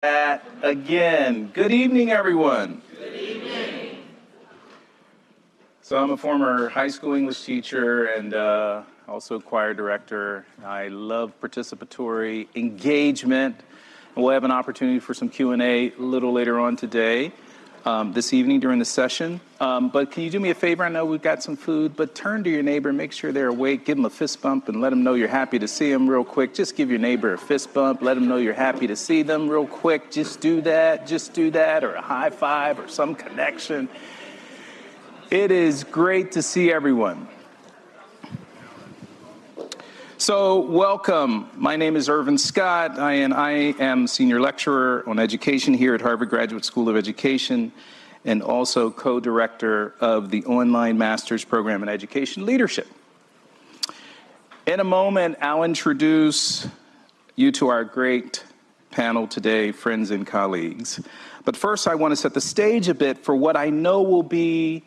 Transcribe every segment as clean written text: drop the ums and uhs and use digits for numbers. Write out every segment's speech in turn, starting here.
Again. Good evening, everyone. Good evening. So I'm a former high school English teacher and also choir director. I love participatory engagement. And we'll have an opportunity for some Q&A a little later on today, this evening during the session. But can you do me a favor? I know we've got some food, but turn to your neighbor, make sure they're awake, give them a fist bump and let them know you're happy to see them real quick. Just give your neighbor a fist bump, let them know you're happy to see them real quick. Just do that, or a high five or some connection. It is great to see everyone. So welcome. My name is Irvin Scott, and I am senior lecturer on education here at Harvard Graduate School of Education and also co-director of the online master's program in education leadership. In a moment, I'll introduce you to our great panel today, friends and colleagues. But first, I want to set the stage a bit for what I know will be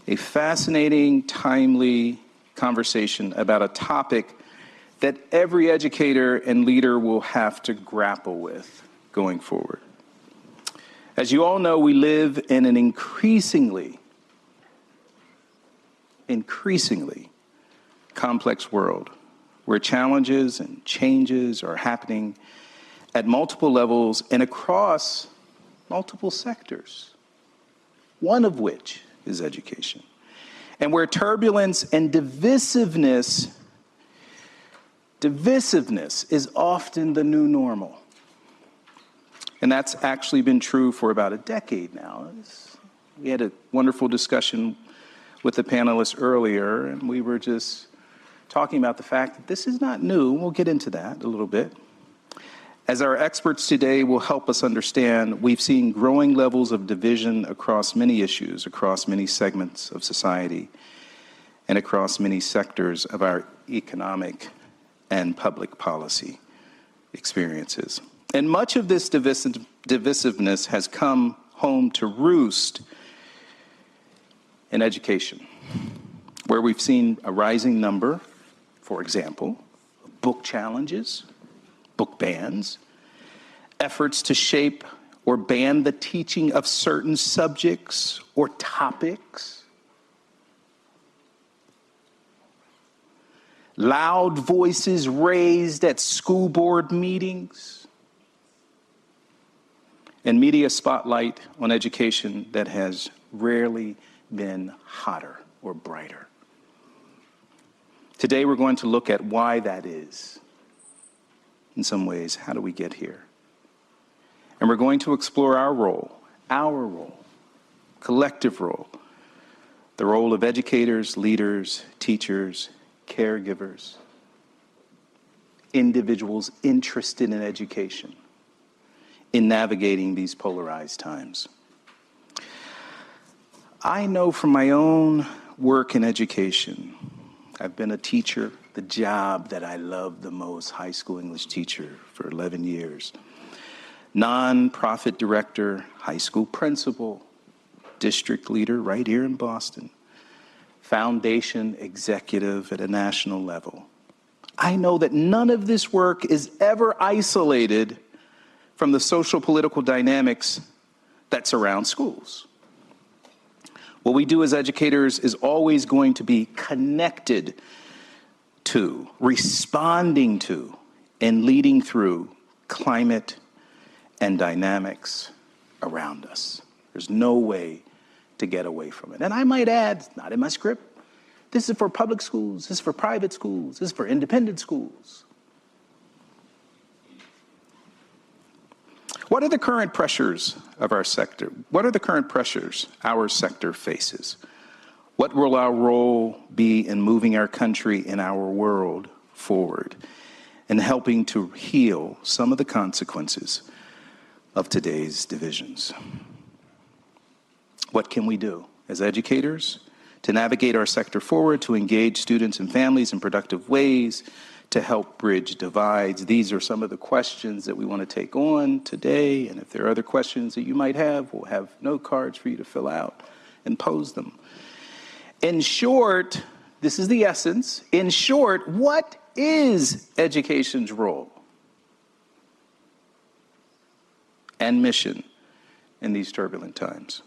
a fascinating, timely conversation about a topic that every educator and leader will have to grapple with going forward. As you all know, we live in an increasingly complex world where challenges and changes are happening at multiple levels and across multiple sectors, one of which is education, and where turbulence and divisiveness is often the new normal. And that's actually been true for about a decade now. We had a wonderful discussion with the panelists earlier, and we were just talking about the fact that this is not new. We'll get into that a little bit. As our experts today will help us understand, we've seen growing levels of division across many issues, across many segments of society, and across many sectors of our economic and public policy experiences. And much of this divisiveness has come home to roost in education, where we've seen a rising number, for example, of book challenges, book bans, efforts to shape or ban the teaching of certain subjects or topics, loud voices raised at school board meetings, and media spotlight on education that has rarely been hotter or brighter. Today we're going to look at why that is. In some ways, how do we get here? And we're going to explore our role, collective role, the role of educators, leaders, teachers, caregivers, individuals interested in education, in navigating these polarized times. I know from my own work in education, I've been a teacher, the job that I love the most, high school English teacher for 11 years, nonprofit director, high school principal, district leader right here in Boston, foundation executive at a national level. I know that none of this work is ever isolated from the social political dynamics that surround schools. What we do as educators is always going to be connected to, responding to, and leading through climate and dynamics around us. There's no way to get away from it. And I might add, not in my script, this is for public schools, this is for private schools, this is for independent schools. What are the current pressures of our sector? What are the current pressures our sector faces? What will our role be in moving our country and our world forward and helping to heal some of the consequences of today's divisions? What can we do as educators to navigate our sector forward, to engage students and families in productive ways, to help bridge divides? These are some of the questions that we want to take on today. And if there are other questions that you might have, we'll have note cards for you to fill out and pose them. In short, this is the essence. In short, what is education's role? and mission in these turbulent times.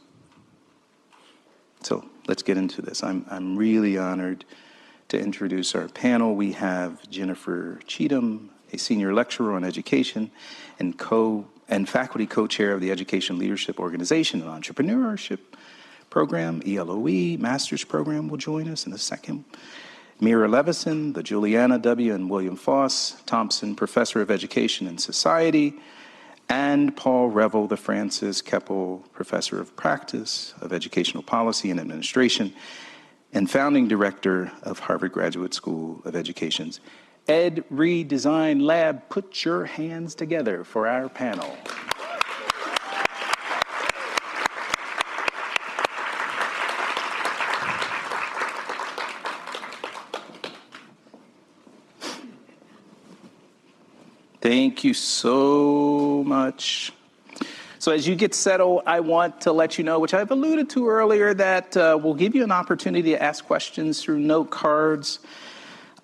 So let's get into this. I'm really honored to introduce our panel. We have Jennifer Cheatham, a senior lecturer on education and faculty co-chair of the Education Leadership Organization and Entrepreneurship Program, ELOE, master's program, will join us in a second. Meira Levinson, the Juliana W. and William Foss Thompson Professor of Education and Society, and Paul Revel, the Francis Keppel Professor of Practice of Educational Policy and Administration, and founding director of Harvard Graduate School of Education's Ed Redesign Lab. Put your hands together for our panel. Thank you so much. So as you get settled, I want to let you know, which I've alluded to earlier, that we'll give you an opportunity to ask questions through note cards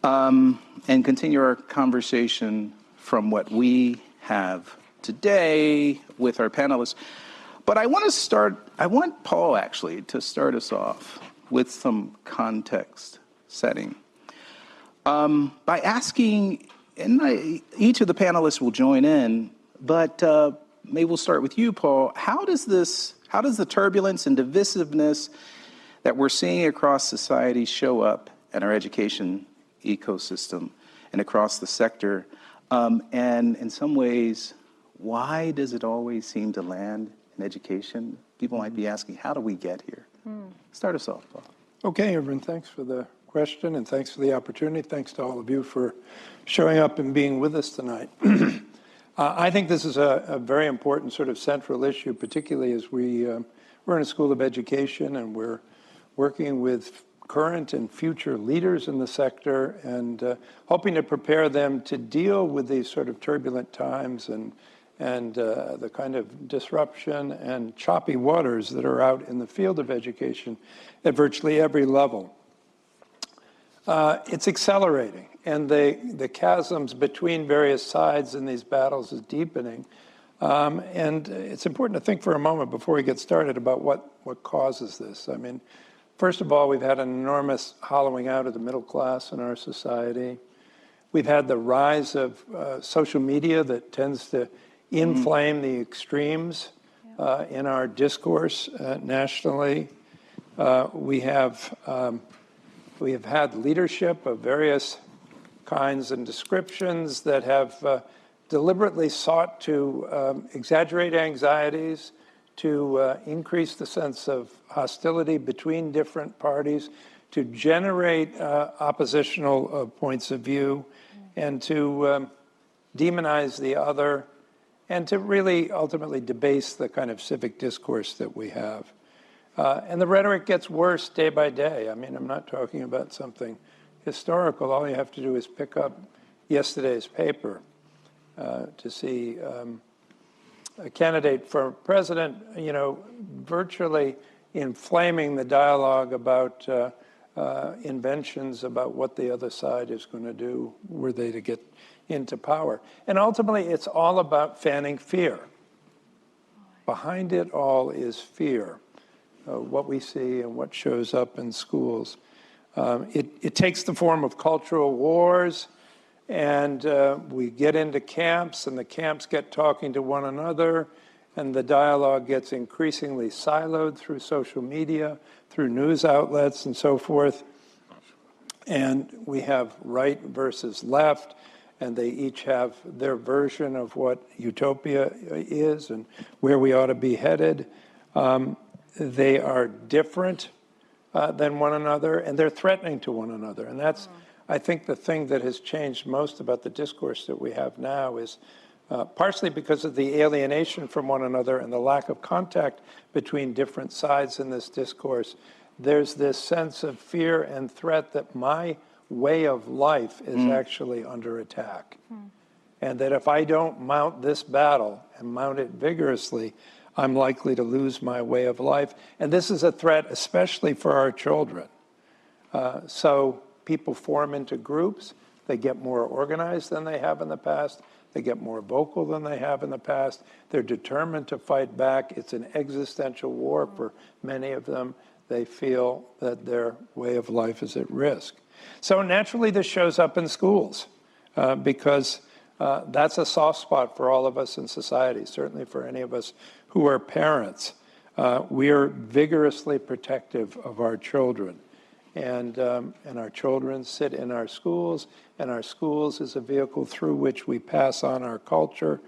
and continue our conversation from what we have today with our panelists. But I want Paul actually to start us off with some context setting by asking, and each of the panelists will join in, but maybe we'll start with you, Paul. How does the turbulence and divisiveness that we're seeing across society show up in our education ecosystem and across the sector? And in some ways, why does it always seem to land in education? People might be asking, how do we get here? Start us off, Paul. Okay, everyone, thanks for the question and thanks for the opportunity. Thanks to all of you for showing up and being with us tonight. I think this is a very important sort of central issue, particularly as we're in a school of education and we're working with current and future leaders in the sector and hoping to prepare them to deal with these sort of turbulent times and the kind of disruption and choppy waters that are out in the field of education at virtually every level. It's accelerating, and the chasms between various sides in these battles is deepening. And it's important to think for a moment before we get started about what causes this. I mean, first of all, we've had an enormous hollowing out of the middle class in our society. We've had the rise of social media that tends to inflame the extremes in our discourse nationally. We have had leadership of various kinds and descriptions that have deliberately sought to exaggerate anxieties, to increase the sense of hostility between different parties, to generate oppositional points of view, and to demonize the other, and to really ultimately debase the kind of civic discourse that we have. And the rhetoric gets worse day by day. I mean, I'm not talking about something historical. All you have to do is pick up yesterday's paper to see a candidate for president, virtually inflaming the dialogue about inventions about what the other side is going to do were they to get into power. And ultimately, it's all about fanning fear. Behind it all is fear. What we see and what shows up in schools. It takes the form of cultural wars, and we get into camps, and the camps get talking to one another, and the dialogue gets increasingly siloed through social media, through news outlets, and so forth. And we have right versus left, and they each have their version of what utopia is and where we ought to be headed. They are different than one another, and they're threatening to one another. And that's, I think, the thing that has changed most about the discourse that we have now is partially because of the alienation from one another and the lack of contact between different sides in this discourse. There's this sense of fear and threat that my way of life is actually under attack. And that if I don't mount this battle and mount it vigorously, I'm likely to lose my way of life. And this is a threat, especially for our children. So people form into groups. They get more organized than they have in the past. They get more vocal than they have in the past. They're determined to fight back. It's an existential war for many of them. They feel that their way of life is at risk. So naturally, this shows up in schools because that's a soft spot for all of us in society, certainly for any of us who are parents. We are vigorously protective of our children. And our children sit in our schools, and our schools is a vehicle through which we pass on our culture.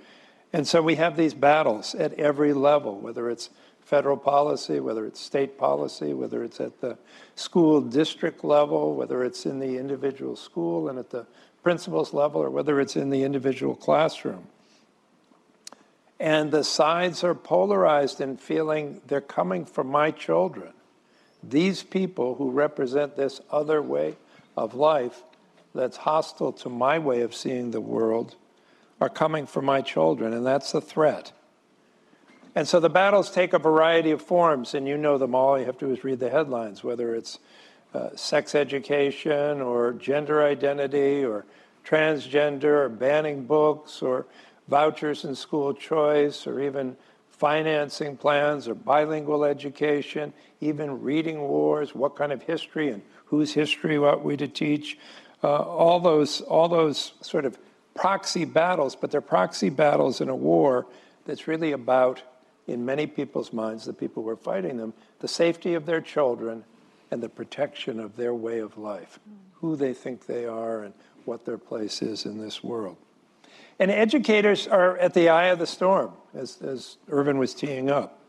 And so we have these battles at every level, whether it's federal policy, whether it's state policy, whether it's at the school district level, whether it's in the individual school and at the principal's level, or whether it's in the individual classroom. And the sides are polarized in feeling they're coming from my children. These people who represent this other way of life that's hostile to my way of seeing the world are coming from my children, and that's a threat. And so the battles take a variety of forms, and you know them all. You have to is read the headlines, whether it's sex education or gender identity or transgender or banning books or vouchers in school choice or even financing plans or bilingual education, even reading wars, what kind of history and whose history ought we to teach, all those sort of proxy battles, but they're proxy battles in a war that's really about, in many people's minds, the people who are fighting them, the safety of their children and the protection of their way of life, who they think they are and what their place is in this world. And educators are at the eye of the storm, as Irvin was teeing up.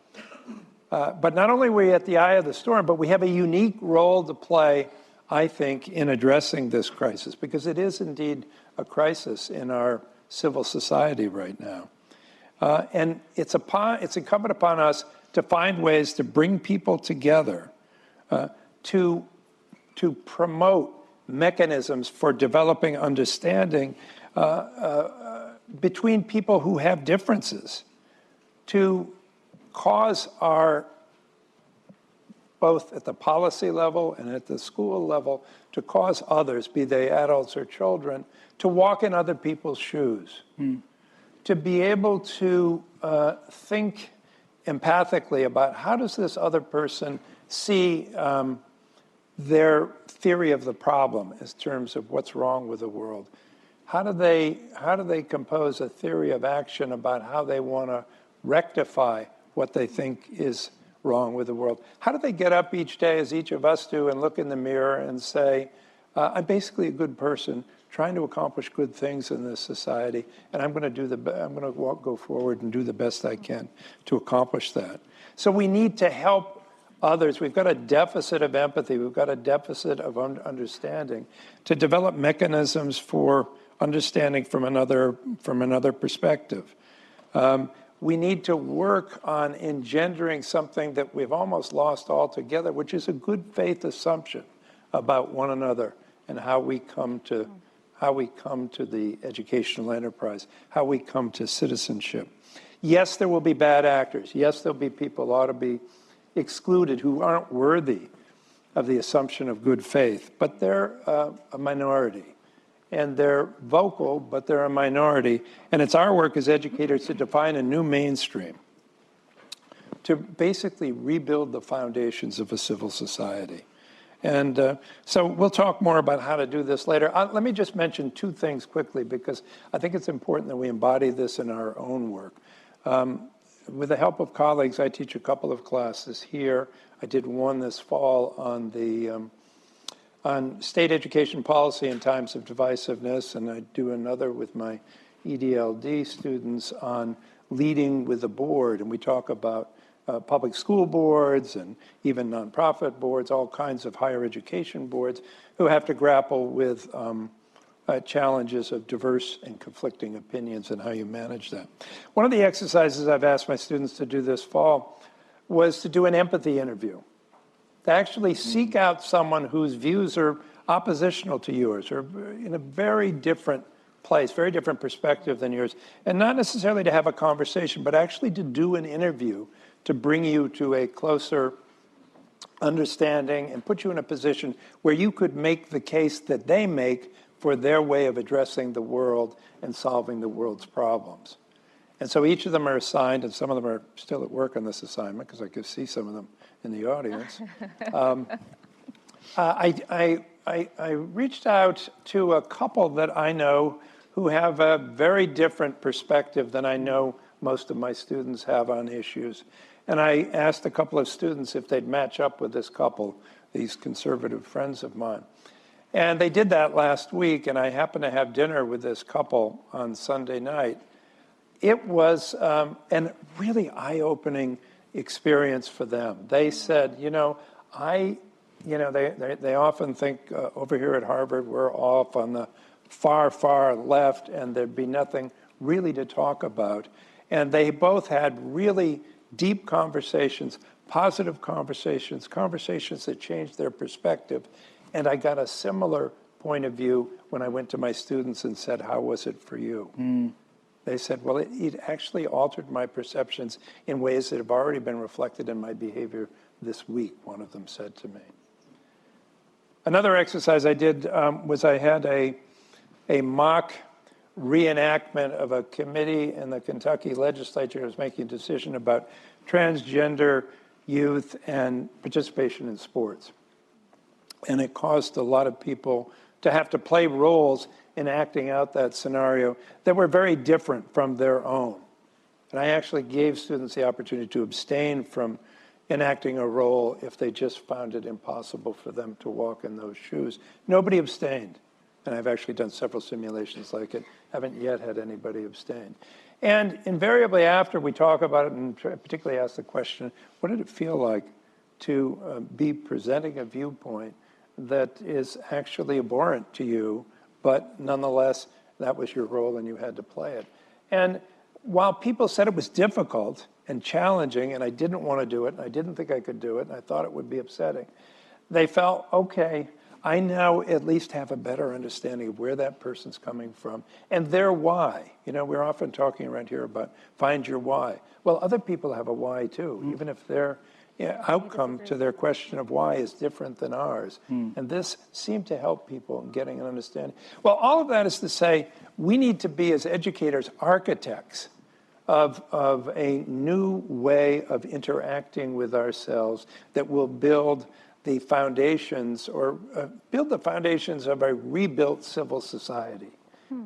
But not only are we at the eye of the storm, but we have a unique role to play, I think, in addressing this crisis, because it is indeed a crisis in our civil society right now. And it's incumbent upon us to find ways to bring people together, to promote mechanisms for developing understanding between people who have differences, to cause our, both at the policy level and at the school level, to cause others, be they adults or children, to walk in other people's shoes, to be able to think empathically about how does this other person see their theory of the problem in terms of what's wrong with the world. How do they compose a theory of action about how they want to rectify what they think is wrong with the world? How do they get up each day, as each of us do, and look in the mirror and say, I'm basically a good person trying to accomplish good things in this society, and I'm going to go forward and do the best I can to accomplish that. So we need to help others. We've got a deficit of empathy. We've got a deficit of understanding to develop mechanisms for understanding from another perspective. We need to work on engendering something that we've almost lost altogether, which is a good faith assumption about one another and how we come to the educational enterprise, how we come to citizenship. Yes, there will be bad actors. Yes, there'll be people who ought to be excluded who aren't worthy of the assumption of good faith, but they're a minority. And they're vocal, but they're a minority. And it's our work as educators to define a new mainstream, to basically rebuild the foundations of a civil society. And so we'll talk more about how to do this later. Let me just mention two things quickly, because I think it's important that we embody this in our own work. With the help of colleagues, I teach a couple of classes here. I did one this fall on state education policy in times of divisiveness, and I do another with my EDLD students on leading with the board, and we talk about public school boards and even nonprofit boards, all kinds of higher education boards who have to grapple with challenges of diverse and conflicting opinions and how you manage that. One of the exercises I've asked my students to do this fall was to do an empathy interview, to actually seek out someone whose views are oppositional to yours or in a very different place, very different perspective than yours, and not necessarily to have a conversation, but actually to do an interview to bring you to a closer understanding and put you in a position where you could make the case that they make for their way of addressing the world and solving the world's problems. And so each of them are assigned, and some of them are still at work on this assignment, because I could see some of them in the audience. I reached out to a couple that I know who have a very different perspective than I know most of my students have on issues. And I asked a couple of students if they'd match up with this couple, these conservative friends of mine. And they did that last week, and I happened to have dinner with this couple on Sunday night. It was a really eye-opening experience for them. They said, they often think over here at Harvard, we're off on the far, far left, and there'd be nothing really to talk about. And they both had really deep conversations, positive conversations, conversations that changed their perspective. And I got a similar point of view when I went to my students and said, how was it for you? They said, well, it actually altered my perceptions in ways that have already been reflected in my behavior this week, one of them said to me. Another exercise I did was I had a mock reenactment of a committee in the Kentucky legislature that was making a decision about transgender youth and participation in sports. And it caused a lot of people to have to play roles in acting out that scenario that were very different from their own. And I actually gave students the opportunity to abstain from enacting a role if they just found it impossible for them to walk in those shoes. Nobody abstained. And I've actually done several simulations like it. Haven't yet had anybody abstain. And invariably after we talk about it, and particularly ask the question, what did it feel like to be presenting a viewpoint that is actually abhorrent to you, but nonetheless, that was your role and you had to play it. And while people said it was difficult and challenging, and I didn't want to do it, and I didn't think I could do it, and I thought it would be upsetting, they felt, okay, I now at least have a better understanding of where that person's coming from and their why. We're often talking around here about find your why. Well, other people have a why too, even if their outcome to their question of why is different than ours. And this seemed to help people in getting an understanding. Well, all of that is to say, we need to be, as educators, architects of a new way of interacting with ourselves that will build the foundations build the foundations of a rebuilt civil society.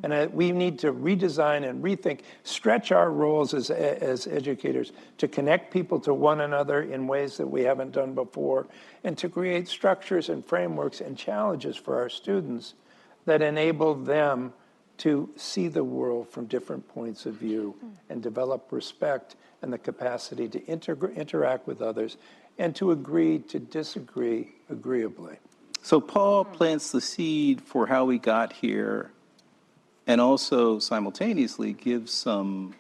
And we need to redesign and rethink, stretch our roles as educators to connect people to one another in ways that we haven't done before, and to create structures and frameworks and challenges for our students that enable them to see the world from different points of view and develop respect and the capacity to interact with others and to agree to disagree agreeably. So Paul plants the seed for how we got here, and also simultaneously gives some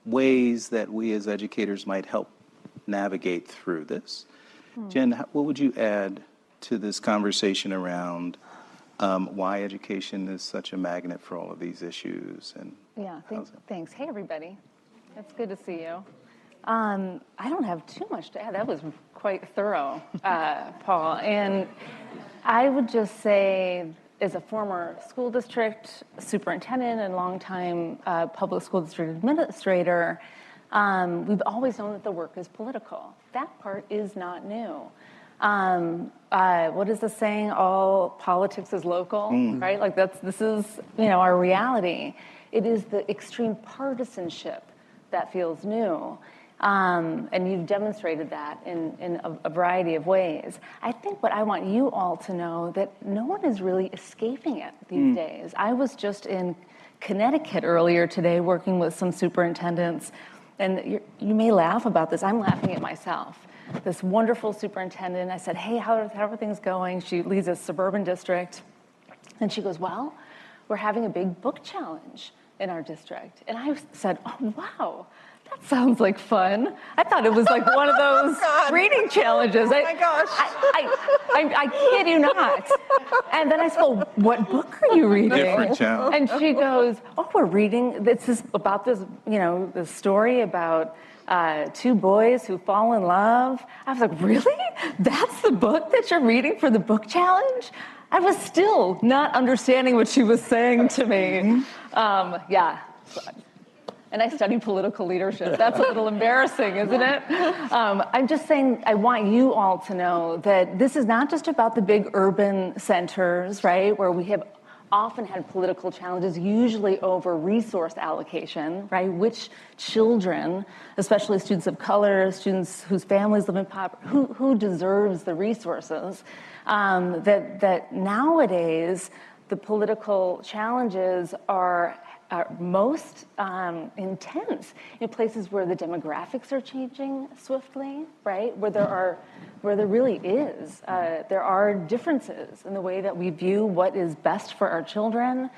ways that we as educators might help navigate through this. Jen, what would you add to this conversation around why education is such a magnet for all of these issues? And thanks. Hey, everybody. It's good to see you. I don't have too much to add. That was quite thorough, Paul. And I would just say, as a former school district superintendent and longtime public school district administrator, we've always known that the work is political. That part is not new. What is the saying? All politics is local, right? Like this is, our reality. It is the extreme partisanship that feels new. And you've demonstrated that in a variety of ways. I think what I want you all to know that no one is really escaping it these days. I was just in Connecticut earlier today working with some superintendents, and you may laugh about this. I'm laughing at myself. This wonderful superintendent, I said, hey, how are things going? She leads a suburban district. And she goes, well, we're having a big book challenge in our district. And I said, oh, wow. That sounds like fun. I thought it was like one of those reading challenges. Oh my gosh. I kid you not. And then I said, well, what book are you reading? Different challenge. And she goes, oh, we're reading, this is about this, this story about two boys who fall in love. I was like, really? That's the book that you're reading for the book challenge? I was still not understanding what she was saying to me. Yeah. And I study political leadership. That's a little embarrassing, isn't it? I'm just saying, I want you all to know that this is not just about the big urban centers, right, where we have often had political challenges, usually over resource allocation, right? Which children, especially students of color, students whose families live in poverty, who deserves the resources? That nowadays the political challenges are most intense in places where the demographics are changing swiftly, right? Where there really is. There are differences in the way that we view what is best for our children.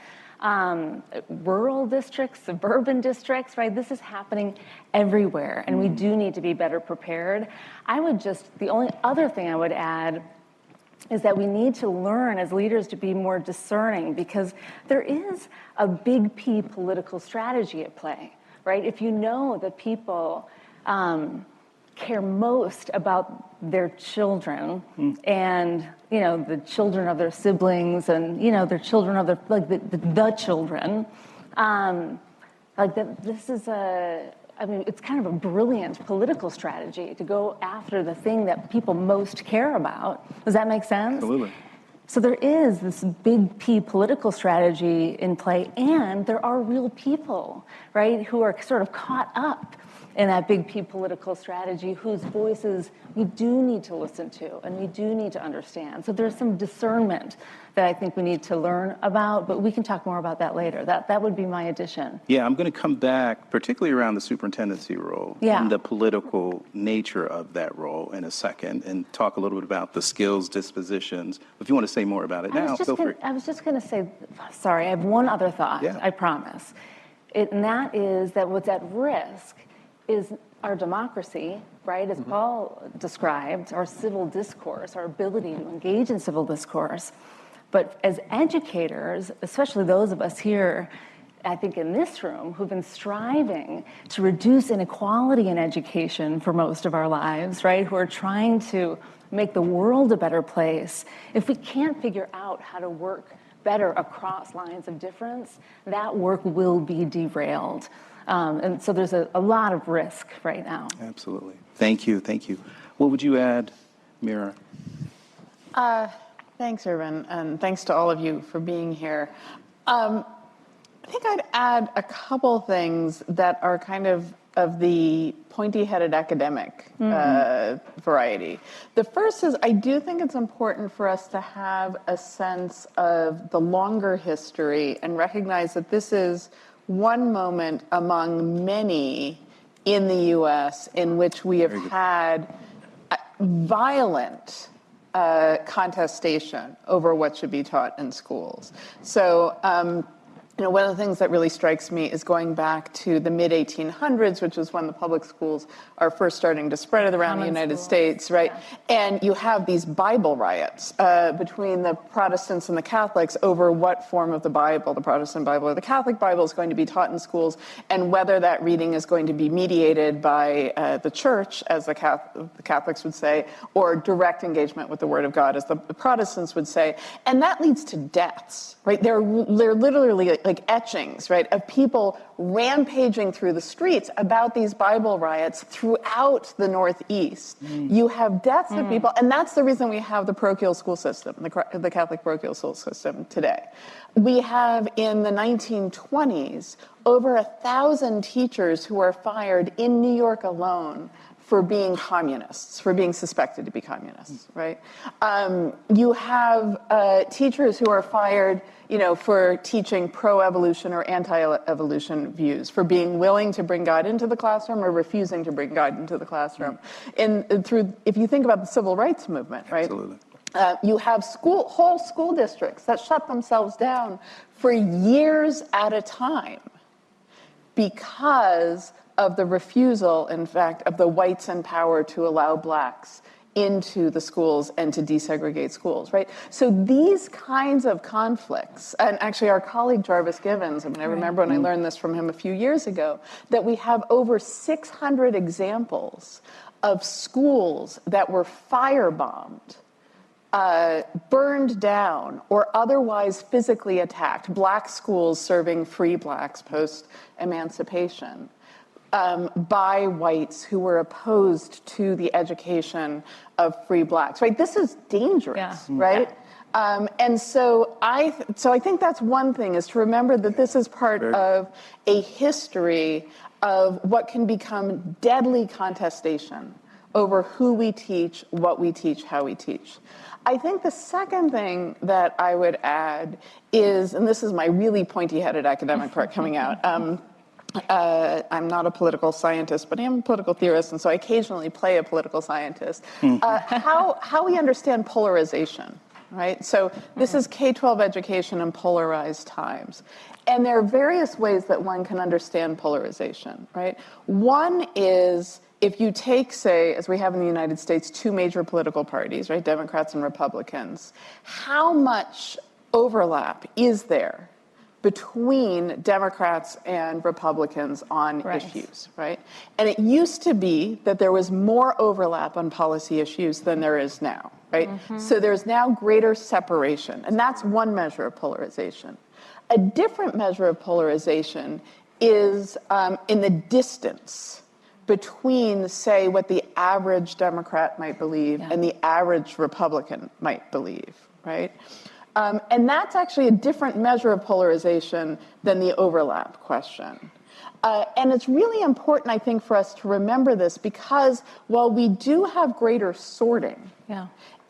Rural districts, suburban districts, right? This is happening everywhere, and we do need to be better prepared. The only other thing I would add is that we need to learn as leaders to be more discerning, because there is a big P political strategy at play, right? If you know that people care most about their children and, the children of their siblings and, their children of the children, this is it's kind of a brilliant political strategy to go after the thing that people most care about. Does that make sense? Absolutely. So there is this big P political strategy in play, and there are real people, right, who are sort of caught up in that big P political strategy, whose voices we do need to listen to and we do need to understand. So there's some discernment that I think we need to learn about, but we can talk more about that later. That would be my addition. Yeah, I'm going to come back, particularly around the superintendency role and the political nature of that role in a second, and talk a little bit about the skills, dispositions. If you want to say more about it now, feel free. I was just going to say, sorry, I have one other thought, I promise. And that is that what's at risk is our democracy, right, as Paul described, our civil discourse, our ability to engage in civil discourse. But as educators, especially those of us here, I think in this room, who've been striving to reduce inequality in education for most of our lives, right, who are trying to make the world a better place, if we can't figure out how to work better across lines of difference, that work will be derailed. And so there's a lot of risk right now. Absolutely. Thank you. What would you add, Meira? Thanks, Irvin, and thanks to all of you for being here. I think I'd add a couple things that are kind of the pointy-headed academic variety. The first is I do think it's important for us to have a sense of the longer history and recognize that this is one moment among many in the U.S. in which we have had violent contestation over what should be taught in schools. So, one of the things that really strikes me is going back to the mid-1800s, which is when the public schools are first starting to spread around the United States, right? Yeah. And you have these Bible riots between the Protestants and the Catholics over what form of the Bible, the Protestant Bible or the Catholic Bible, is going to be taught in schools, and whether that reading is going to be mediated by the church, as the Catholics would say, or direct engagement with the Word of God, as the Protestants would say. And that leads to deaths, right? They're literally like etchings, right, of people rampaging through the streets about these Bible riots throughout the Northeast. You have deaths of people, and that's the reason we have the parochial school system, the Catholic parochial school system today. We have, in the 1920s, over 1,000 teachers who are fired in New York alone for being communists, for being suspected to be communists, right? You have teachers who are fired, for teaching pro-evolution or anti-evolution views, for being willing to bring God into the classroom or refusing to bring God into the classroom. If you think about the civil rights movement, right? Absolutely. You have whole school districts that shut themselves down for years at a time because of the refusal, in fact, of the whites in power to allow blacks into the schools and to desegregate schools, right? So these kinds of conflicts, and actually our colleague Jarvis Givens, I remember when I learned this from him a few years ago, that we have over 600 examples of schools that were firebombed burned down or otherwise physically attacked, black schools serving free blacks post-emancipation, by whites who were opposed to the education of free blacks, right? This is dangerous, right? And so I think that's one thing, is to remember that this is part of a history of what can become deadly contestation over who we teach, what we teach, how we teach. I think the second thing that I would add is, and this is my really pointy-headed academic part coming out, I'm not a political scientist, but I am a political theorist, and so I occasionally play a political scientist. How we understand polarization, right? So this is K-12 education in polarized times. And there are various ways that one can understand polarization, right? One is, if you take, say, as we have in the United States, two major political parties, right, Democrats and Republicans, how much overlap is there between Democrats and Republicans on issues, right? And it used to be that there was more overlap on policy issues than there is now, right? So there's now greater separation, and that's one measure of polarization. A different measure of polarization is in the distance between, say, what the average Democrat might believe and the average Republican might believe, right? And that's actually a different measure of polarization than the overlap question. And it's really important, I think, for us to remember this, because while we do have greater sorting,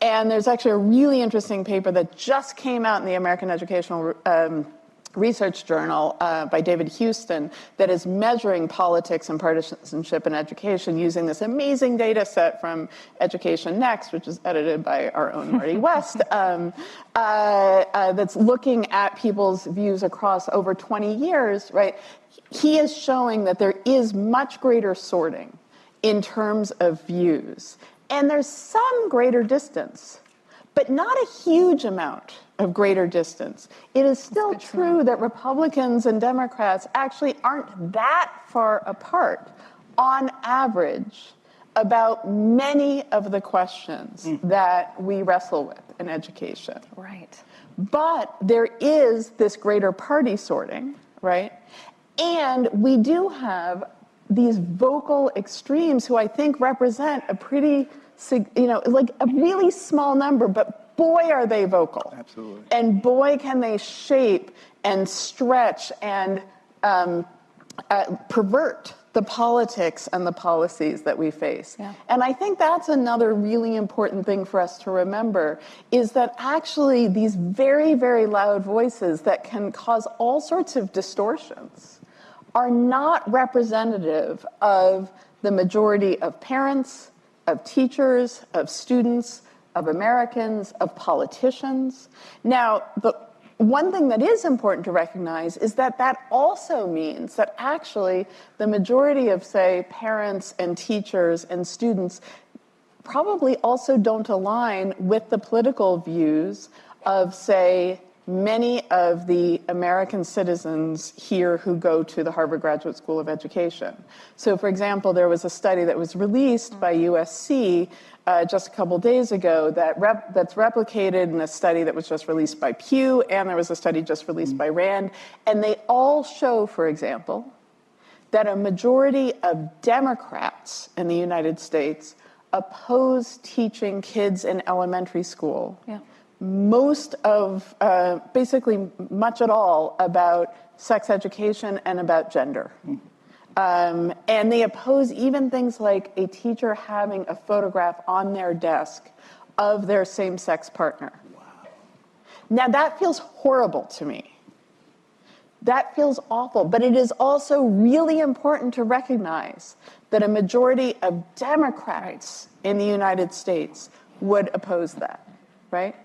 and there's actually a really interesting paper that just came out in the American Educational Research Journal by David Houston that is measuring politics and partisanship in education using this amazing data set from Education Next, which is edited by our own Marty West, that's looking at people's views across over 20 years, right? He is showing that there is much greater sorting in terms of views. And there's some greater distance, but not a huge amount of greater distance. It is still true that Republicans and Democrats actually aren't that far apart on average about many of the questions that we wrestle with in education. Right. But there is this greater party sorting, right? And we do have these vocal extremes who I think represent a pretty, like a really small number, but boy, are they vocal. Absolutely. And boy, can they shape and stretch and pervert the politics and the policies that we face. And I think that's another really important thing for us to remember, is that actually these very, very loud voices that can cause all sorts of distortions are not representative of the majority of parents, of teachers, of students, of Americans, of politicians. Now, the one thing that is important to recognize is that that also means that actually the majority of, say, parents and teachers and students probably also don't align with the political views of, say, many of the American citizens here who go to the Harvard Graduate School of Education. So, for example, there was a study that was released by USC just a couple days ago that's replicated in a study that was just released by Pew, and there was a study just released by Rand, and they all show, for example, that a majority of Democrats in the United States oppose teaching kids in elementary school. Most of, basically much at all, about sex education and about gender. And they oppose even things like a teacher having a photograph on their desk of their same-sex partner. Now, that feels horrible to me. That feels awful, but it is also really important to recognize that a majority of Democrats in the United States would oppose that, right?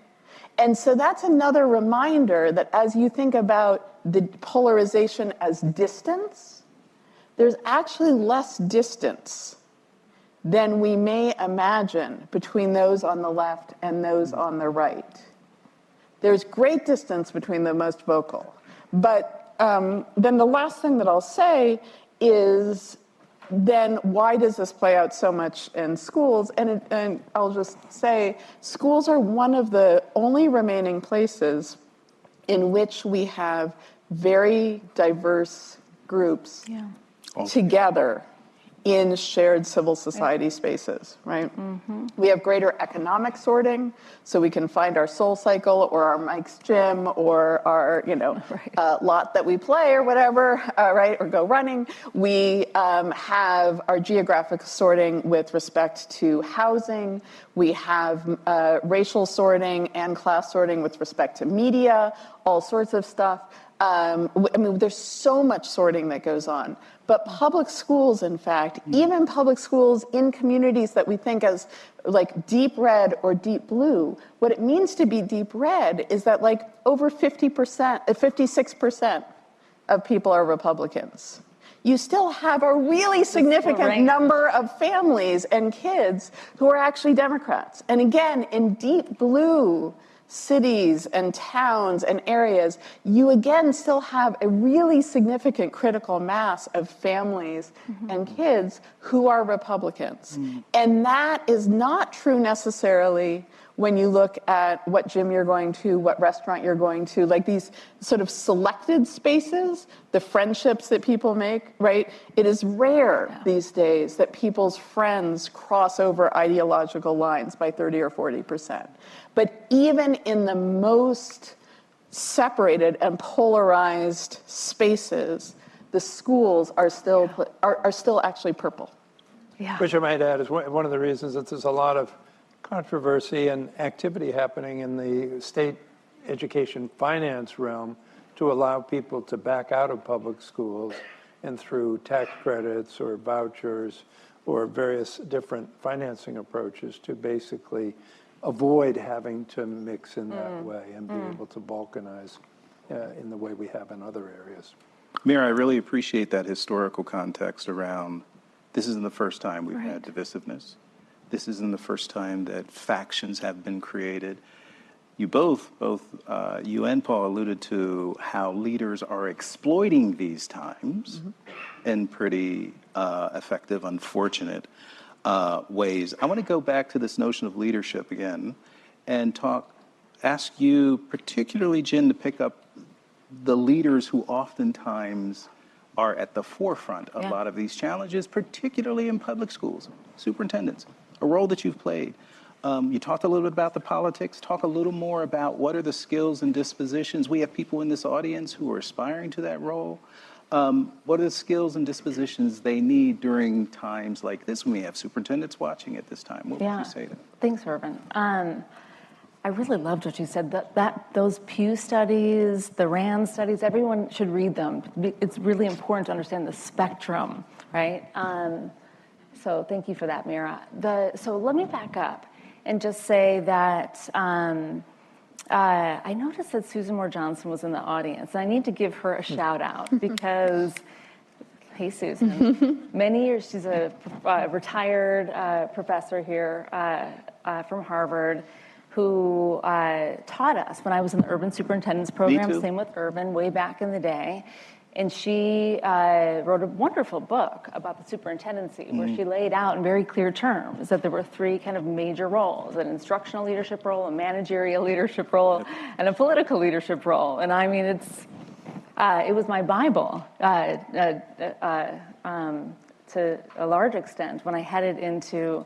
And so that's another reminder that as you think about the polarization as distance, there's actually less distance than we may imagine between those on the left and those on the right. There's great distance between the most vocal. But then the last thing that I'll say is then why does this play out so much in schools? And I'll just say, schools are one of the only remaining places in which we have very diverse groups together in shared civil society spaces, right? We have greater economic sorting, so we can find our Soul Cycle or our Mike's Gym or our, lot that we play or whatever, right? Or go running. We have our geographic sorting with respect to housing. We have racial sorting and class sorting with respect to media, all sorts of stuff. I mean, there's so much sorting that goes on. But public schools, in fact, even public schools in communities that we think as like deep red or deep blue, what it means to be deep red is that like over 56% of people are Republicans. You still have a really significant number of families and kids who are actually Democrats. And again, in deep blue cities and towns and areas, you again still have a really significant critical mass of families and kids who are Republicans. And that is not true necessarily when you look at what gym you're going to, what restaurant you're going to, like these sort of selected spaces, the friendships that people make, right? It is rare these days that people's friends cross over ideological lines by 30 or 40%. But even in the most separated and polarized spaces, the schools are still actually purple. Which I might add is one of the reasons that there's a lot of controversy and activity happening in the state education finance realm to allow people to back out of public schools and through tax credits or vouchers or various different financing approaches to basically avoid having to mix in that way and be able to balkanize in the way we have in other areas. Meira, I really appreciate that historical context around this isn't the first time we've had divisiveness. This isn't the first time that factions have been created. You both you and Paul alluded to how leaders are exploiting these times in pretty effective, unfortunate ways. I want to go back to this notion of leadership again and ask you, particularly Jen, to pick up the leaders who oftentimes are at the forefront of a lot of these challenges, particularly in public schools, superintendents, a role that you've played. You talked a little bit about the politics. Talk a little more about what are the skills and dispositions. We have people in this audience who are aspiring to that role. What are the skills and dispositions they need during times like this when we have superintendents watching at this time? What would you say to them? Thanks, Irvin. I really loved what you said, that those Pew studies, the RAND studies, everyone should read them. It's really important to understand the spectrum, right? So thank you for that, Meira. So let me back up and just say that I noticed that Susan Moore Johnson was in the audience. I need to give her a shout out because, hey Susan, many years, she's a retired professor here from Harvard who taught us when I was in the urban superintendent's program, same with Irvin, way back in the day. And she wrote a wonderful book about the superintendency where she laid out in very clear terms that there were three kind of major roles: an instructional leadership role, a managerial leadership role, and a political leadership role. And I mean, it was my Bible to a large extent when I headed into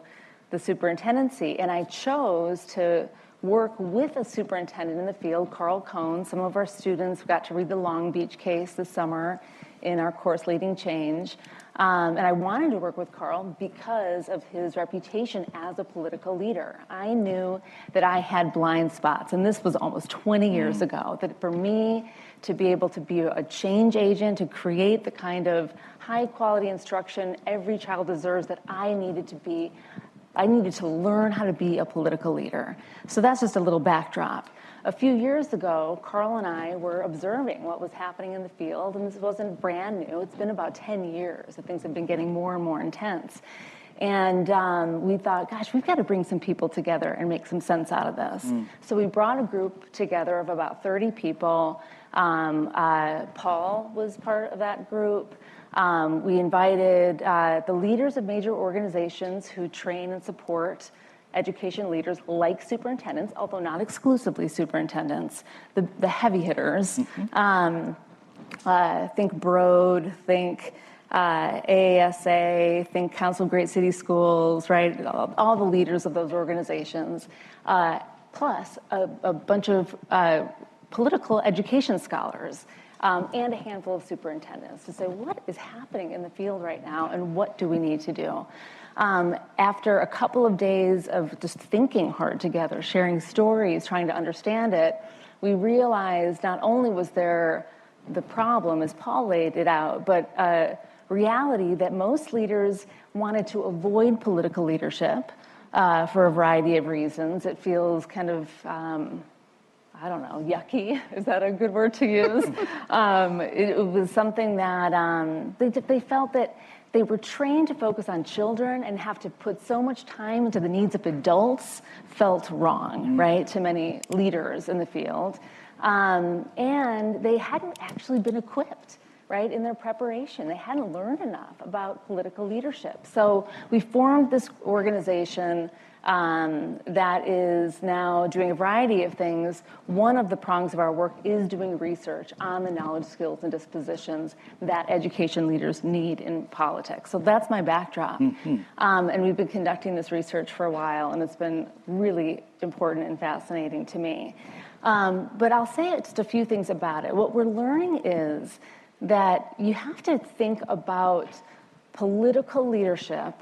the superintendency. And I chose to work with a superintendent in the field, Carl Cohn. Some of our students got to read the Long Beach case this summer in our course, Leading Change. And I wanted to work with Carl because of his reputation as a political leader. I knew that I had blind spots, and this was almost 20 years ago, that for me to be able to be a change agent, to create the kind of high quality instruction every child deserves, that I needed to learn how to be a political leader. So that's just a little backdrop. A few years ago, Carl and I were observing what was happening in the field, and this wasn't brand new. It's been about 10 years that things have been getting more and more intense. And we thought, gosh, we've got to bring some people together and make some sense out of this. So we brought a group together of about 30 people. Paul was part of that group. We invited the leaders of major organizations who train and support education leaders like superintendents, although not exclusively superintendents, the heavy hitters. Think Broad, think AASA, think Council of Great City Schools, right? All the leaders of those organizations, plus a bunch of political education scholars and a handful of superintendents to say, what is happening in the field right now and what do we need to do? After a couple of days of just thinking hard together, sharing stories, trying to understand it, we realized not only was there the problem, as Paul laid it out, but reality that most leaders wanted to avoid political leadership for a variety of reasons. It feels kind of, I don't know, yucky. Is that a good word to use? It was something that they felt that they were trained to focus on children and have to put so much time into the needs of adults felt wrong, right, to many leaders in the field. And they hadn't actually been equipped, right, in their preparation. They hadn't learned enough about political leadership. So we formed this organization that is now doing a variety of things. One of the prongs of our work is doing research on the knowledge, skills, and dispositions that education leaders need in politics. So that's my backdrop. And we've been conducting this research for a while, and it's been really important and fascinating to me. But I'll say just a few things about it. What we're learning is that you have to think about political leadership,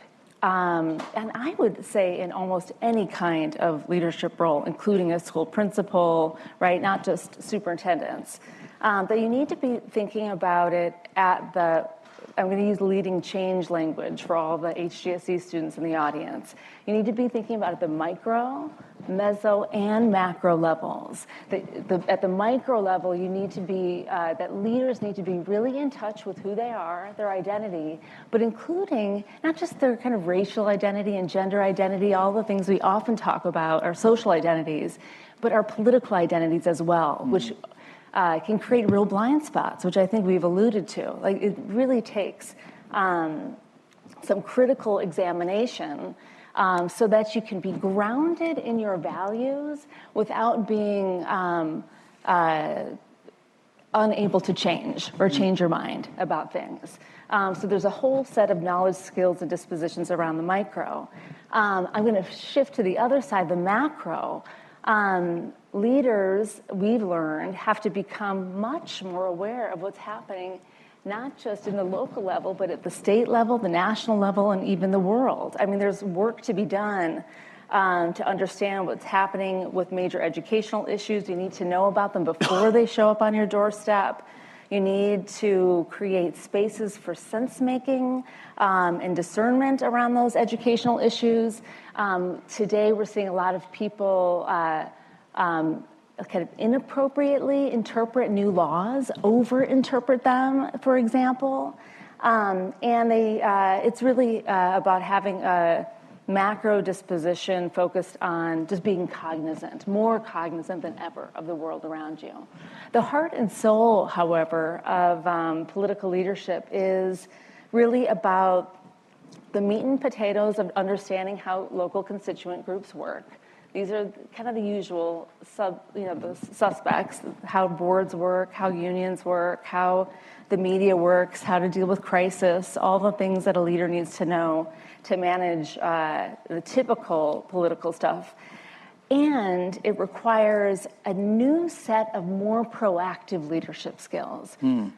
and I would say in almost any kind of leadership role, including a school principal, right, not just superintendents, that you need to be thinking about it at the, I'm going to use leading change language for all the HGSE students in the audience. You need to be thinking about it at the micro, meso, and macro levels. At the micro level, you need to be, that leaders need to be really in touch with who they are, their identity, but including not just their kind of racial identity and gender identity, all the things we often talk about, our social identities, but our political identities as well, which can create real blind spots, which I think we've alluded to. Like, it really takes some critical examination so that you can be grounded in your values without being unable to change or change your mind about things. So there's a whole set of knowledge, skills, and dispositions around the micro. I'm going to shift to the other side, the macro. Leaders, we've learned, have to become much more aware of what's happening, not just in the local level, but at the state level, the national level, and even the world. I mean, there's work to be done to understand what's happening with major educational issues. You need to know about them before they show up on your doorstep. You need to create spaces for sense-making and discernment around those educational issues. Today, we're seeing a lot of people kind of inappropriately interpret new laws, over-interpret them, for example. And it's really about having a macro disposition focused on just being cognizant, more cognizant than ever of the world around you. The heart and soul, however, of political leadership is really about the meat and potatoes of understanding how local constituent groups work. These are kind of the usual the suspects, how boards work, how unions work, how the media works, how to deal with crisis, all the things that a leader needs to know to manage the typical political stuff. And it requires a new set of more proactive leadership skills. And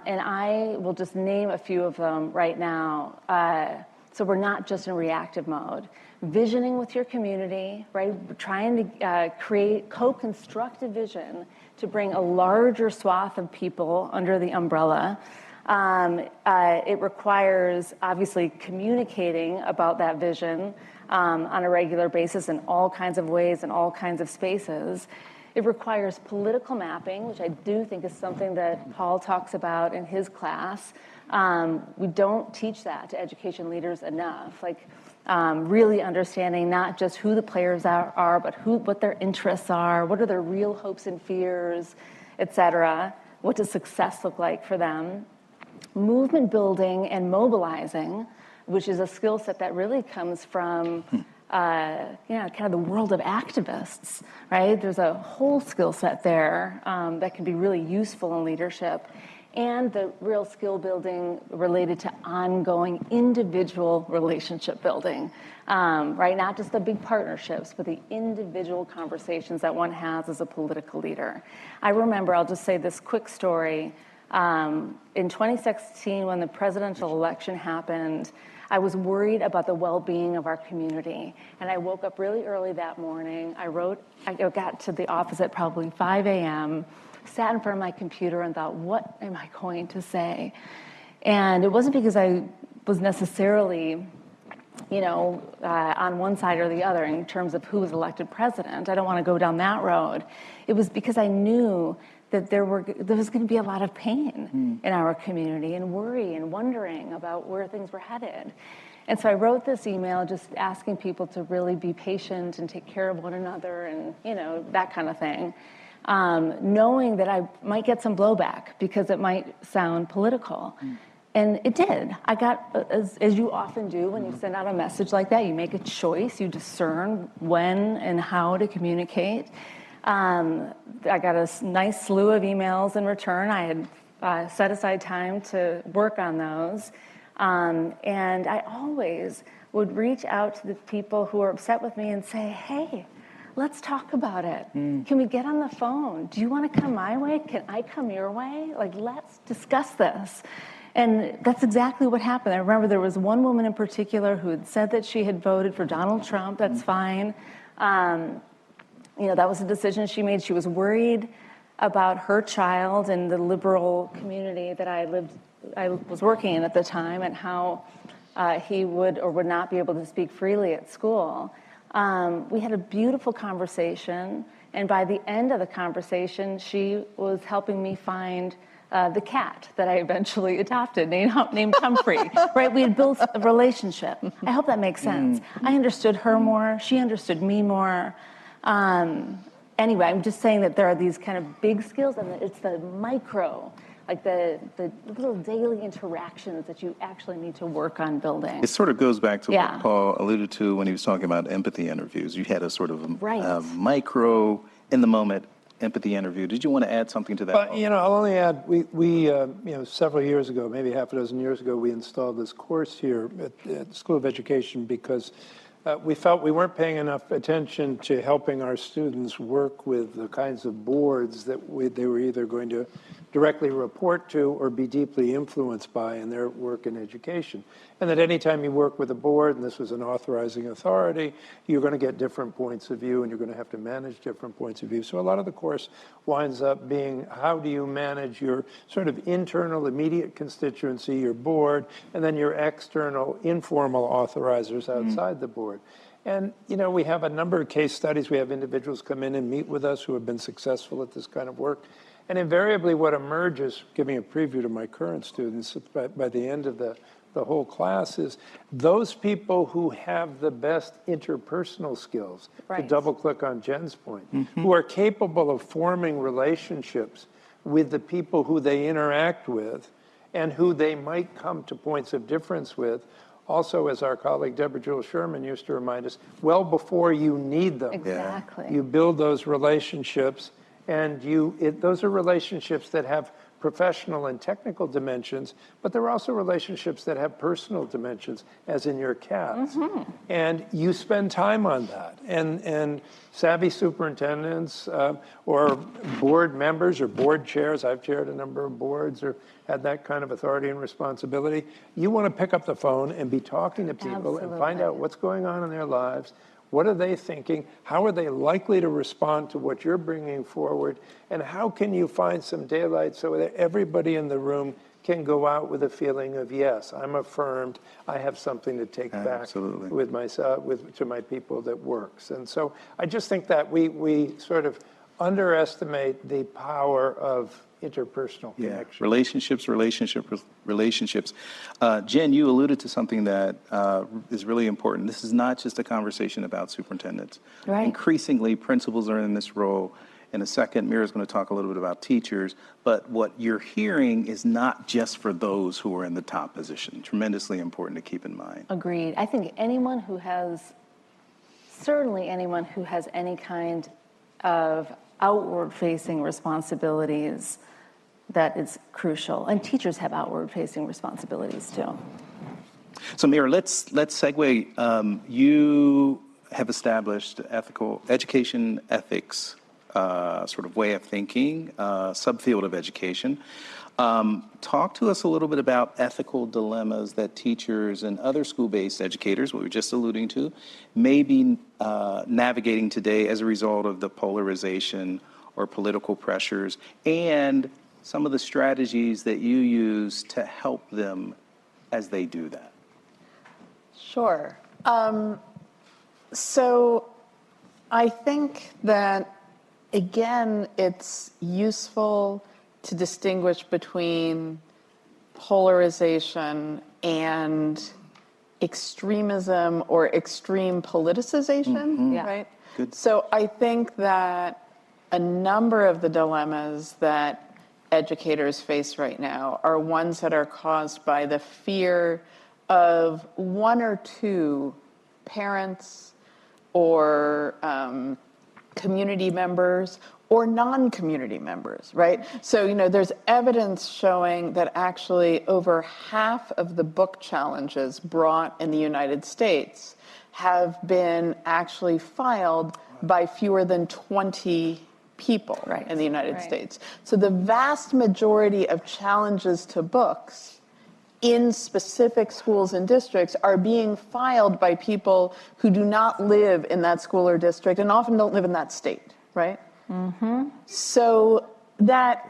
I will just name a few of them right now. So we're not just in reactive mode. Visioning with your community, right? We're trying to create co-constructive vision to bring a larger swath of people under the umbrella. It requires, obviously, communicating about that vision on a regular basis in all kinds of ways and all kinds of spaces. It requires political mapping, which I do think is something that Paul talks about in his class. We don't teach that to education leaders enough. Like, really understanding not just who the players are, but what their interests are, what are their real hopes and fears, et cetera. What does success look like for them? movement building and mobilizing, which is a skill set that really comes from kind of the world of activists, right? There's a whole skill set there that can be really useful in leadership, and the real skill building related to ongoing individual relationship building, right? Not just the big partnerships, but the individual conversations that one has as a political leader. I remember, I'll just say this quick story. In 2016, when the presidential election happened, I was worried about the well-being of our community. And I woke up really early that morning. I got to the office at probably 5 a.m., sat in front of my computer and thought, what am I going to say? And it wasn't because I was necessarily, on one side or the other in terms of who was elected president. I don't want to go down that road. It was because I knew that there was going to be a lot of pain in our community and worry and wondering about where things were headed. And so I wrote this email just asking people to really be patient and take care of one another and, that kind of thing, knowing that I might get some blowback because it might sound political. And it did. I got, as you often do when you send out a message like that, you make a choice, you discern when and how to communicate. I got a nice slew of emails in return. I had set aside time to work on those. And I always would reach out to the people who are upset with me and say, hey, let's talk about it. Can we get on the phone? Do you want to come my way? Can I come your way? Let's discuss this. And that's exactly what happened. I remember there was one woman in particular who had said that she had voted for Donald Trump. That's fine. That was a decision she made. She was worried about her child and the liberal community that I was working in at the time, and how he would or would not be able to speak freely at school. We had a beautiful conversation, and by the end of the conversation, she was helping me find the cat that I eventually adopted, named Humphrey, right? We had built a relationship. I hope that makes sense. I understood her more. She understood me more. Anyway, I'm just saying that there are these kind of big skills, and it's the micro, the little daily interactions that you actually need to work on building. It sort of goes back to what Paul alluded to when he was talking about empathy interviews. You had a sort of micro, in the moment empathy interview. Did you want to add something to that? Well, I'll only add, we several years ago, maybe half a dozen years ago, we installed this course here at the School of Education because we felt we weren't paying enough attention to helping our students work with the kinds of boards that they were either going to directly report to or be deeply influenced by in their work in education. And that anytime you work with a board, and this was an authorizing authority, you're going to get different points of view and you're going to have to manage different points of view. So a lot of the course winds up being, how do you manage your sort of internal immediate constituency, your board, and then your external informal authorizers outside the board. And, we have a number of case studies. We have individuals come in and meet with us who have been successful at this kind of work. And invariably what emerges, giving a preview to my current students by the end of the whole class, is those people who have the best interpersonal skills, to double click on Jen's point, who are capable of forming relationships with the people who they interact with and who they might come to points of difference with. Also, as our colleague Deborah Jewel Sherman used to remind us, well before you need them. Exactly. You build those relationships, and those are relationships that have professional and technical dimensions, but there are also relationships that have personal dimensions, as in your cats. And you spend time on that. And savvy superintendents or board members or board chairs, I've chaired a number of boards or had that kind of authority and responsibility, you want to pick up the phone and be talking to people and find out what's going on in their lives. What are they thinking? How are they likely to respond to what you're bringing forward? And how can you find some daylight so that everybody in the room can go out with a feeling of, yes, I'm affirmed, I have something to take back with myself, to my people that works. And so I just think that we sort of underestimate the power of interpersonal connection. Relationships. Jen, you alluded to something that is really important. This is not just a conversation about superintendents. Increasingly, principals are in this role, in a second. Meira's going to talk a little bit about teachers, but what you're hearing is not just for those who are in the top position. Tremendously important to keep in mind. Agreed. I think certainly anyone who has any kind of outward-facing responsibilities, that is crucial. And teachers have outward-facing responsibilities too. So Meira, let's segue. You have established ethical education ethics sort of way of thinking, subfield of education. Talk to us a little bit about ethical dilemmas that teachers and other school-based educators, what we were just alluding to, may be navigating today as a result of the polarization or political pressures, and some of the strategies that you use to help them as they do that. Sure. So I think that, again, it's useful to distinguish between polarization and extremism or extreme politicization, right? Good. So I think that a number of the dilemmas that educators face right now are ones that are caused by the fear of one or two parents or community members or non-community members, right? So, there's evidence showing that actually over half of the book challenges brought in the United States have been actually filed by fewer than 20 people in the United States. So the vast majority of challenges to books in specific schools and districts are being filed by people who do not live in that school or district and often don't live in that state, right? Mm-hmm. So that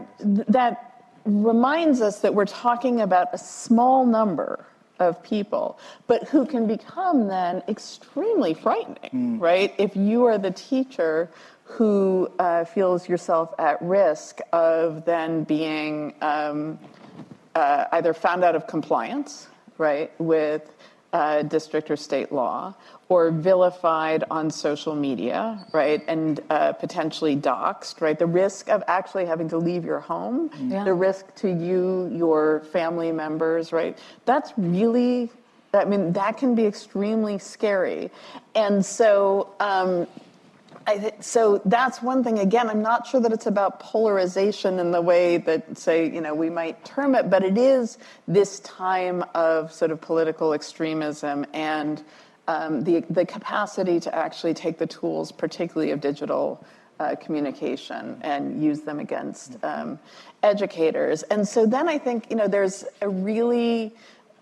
reminds us that we're talking about a small number of people, but who can become then extremely frightening, right? If you are the teacher who feels yourself at risk of then being either found out of compliance, right, with district or state law, or vilified on social media, right, and potentially doxxed, right? The risk of actually having to leave your home, the risk to you, your family members, right? That's really, that can be extremely scary. And so, so that's one thing. Again, I'm not sure that it's about polarization in the way that, say, we might term it, but it is this time of sort of political extremism and the capacity to actually take the tools, particularly of digital communication, and use them against educators. And so then I think, there's a really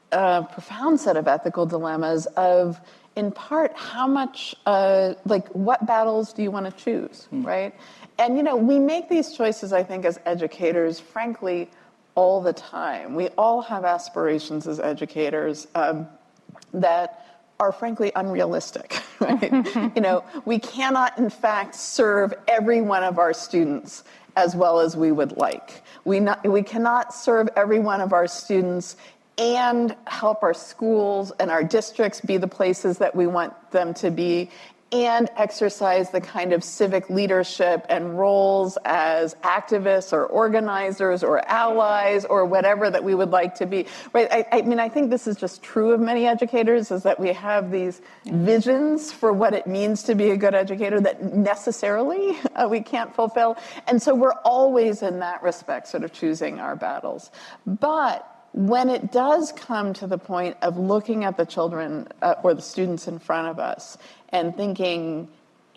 profound set of ethical dilemmas of, in part, how much, what battles do you want to choose, right? And, we make these choices, I think, as educators, frankly, all the time. We all have aspirations as educators that are, frankly, unrealistic, right? We cannot, in fact, serve every one of our students as well as we would like. We cannot serve every one of our students and help our schools and our districts be the places that we want them to be, and exercise the kind of civic leadership and roles as activists or organizers or allies or whatever that we would like to be, right? I think this is just true of many educators, is that we have these visions for what it means to be a good educator that necessarily we can't fulfill. And so we're always, in that respect, sort of choosing our battles. But when it does come to the point of looking at the children or the students in front of us and thinking,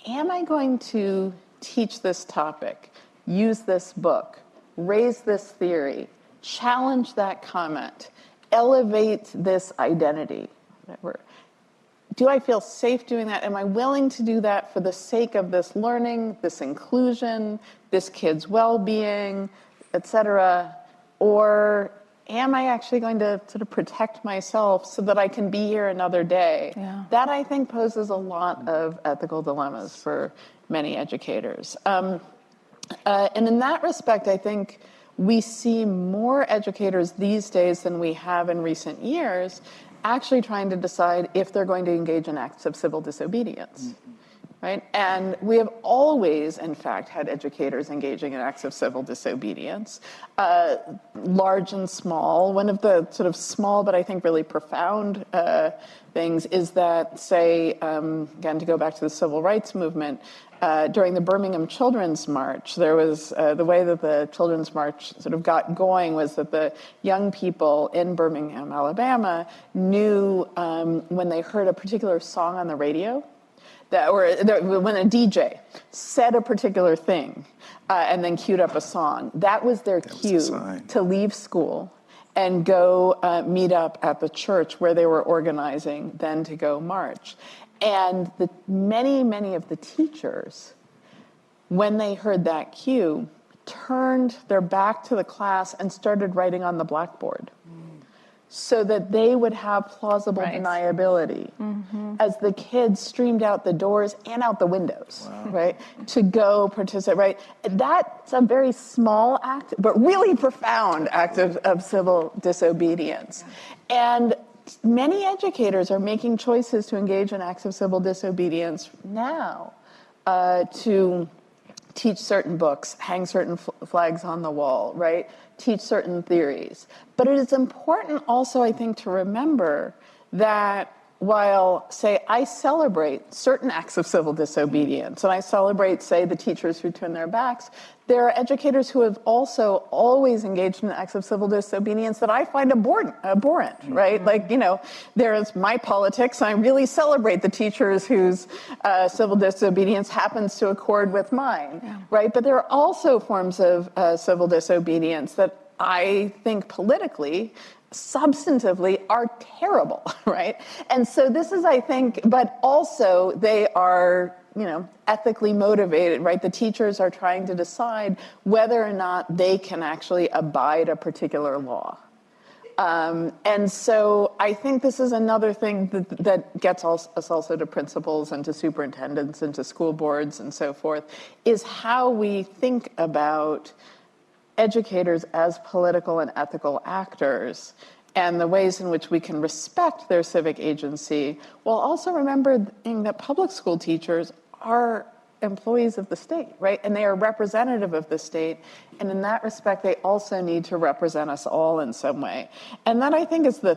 am I going to teach this topic, use this book, raise this theory, challenge that comment, elevate this identity, whatever? Do I feel safe doing that? Am I willing to do that for the sake of this learning, this inclusion, this kid's well-being, et cetera? Or am I actually going to sort of protect myself so that I can be here another day? Yeah. That, I think, poses a lot of ethical dilemmas for many educators. And in that respect, I think we see more educators these days than we have in recent years actually trying to decide if they're going to engage in acts of civil disobedience. right? And we have always, in fact, had educators engaging in acts of civil disobedience, large and small. One of the sort of small but I think really profound things is that, say, again, to go back to the civil rights movement, during the Birmingham Children's March, there was the way that the Children's March sort of got going was that the young people in Birmingham, Alabama, knew when they heard a particular song on the radio, when a DJ said a particular thing and then queued up a song, that was their cue to leave school and go meet up at the church where they were organizing, then to go march. And many of the teachers, when they heard that cue, turned their back to the class and started writing on the blackboard so that they would have plausible deniability as the kids streamed out the doors and out the windows, right, to go participate, right? That's a very small act, but really profound act of civil disobedience. And many educators are making choices to engage in acts of civil disobedience now, to teach certain books, hang certain flags on the wall, right? Teach certain theories. But it is important also, I think, to remember that while, say, I celebrate certain acts of civil disobedience, and I celebrate, say, the teachers who turn their backs, there are educators who have also always engaged in acts of civil disobedience that I find abhorrent, right? Like, you know, there's my politics. I really celebrate the teachers whose civil disobedience happens to accord with mine, right? But there are also forms of civil disobedience that I think politically, substantively, are terrible, right? And so this is, I think, but also they are, you know, ethically motivated, right? The teachers are trying to decide whether or not they can actually abide a particular law. And so I think this is another thing that gets us also to principals and to superintendents and to school boards and so forth, is how we think about educators as political and ethical actors and the ways in which we can respect their civic agency, while also remembering that public school teachers are employees of the state, right? And they are representative of the state. And in that respect, they also need to represent us all in some way. And that, I think, is the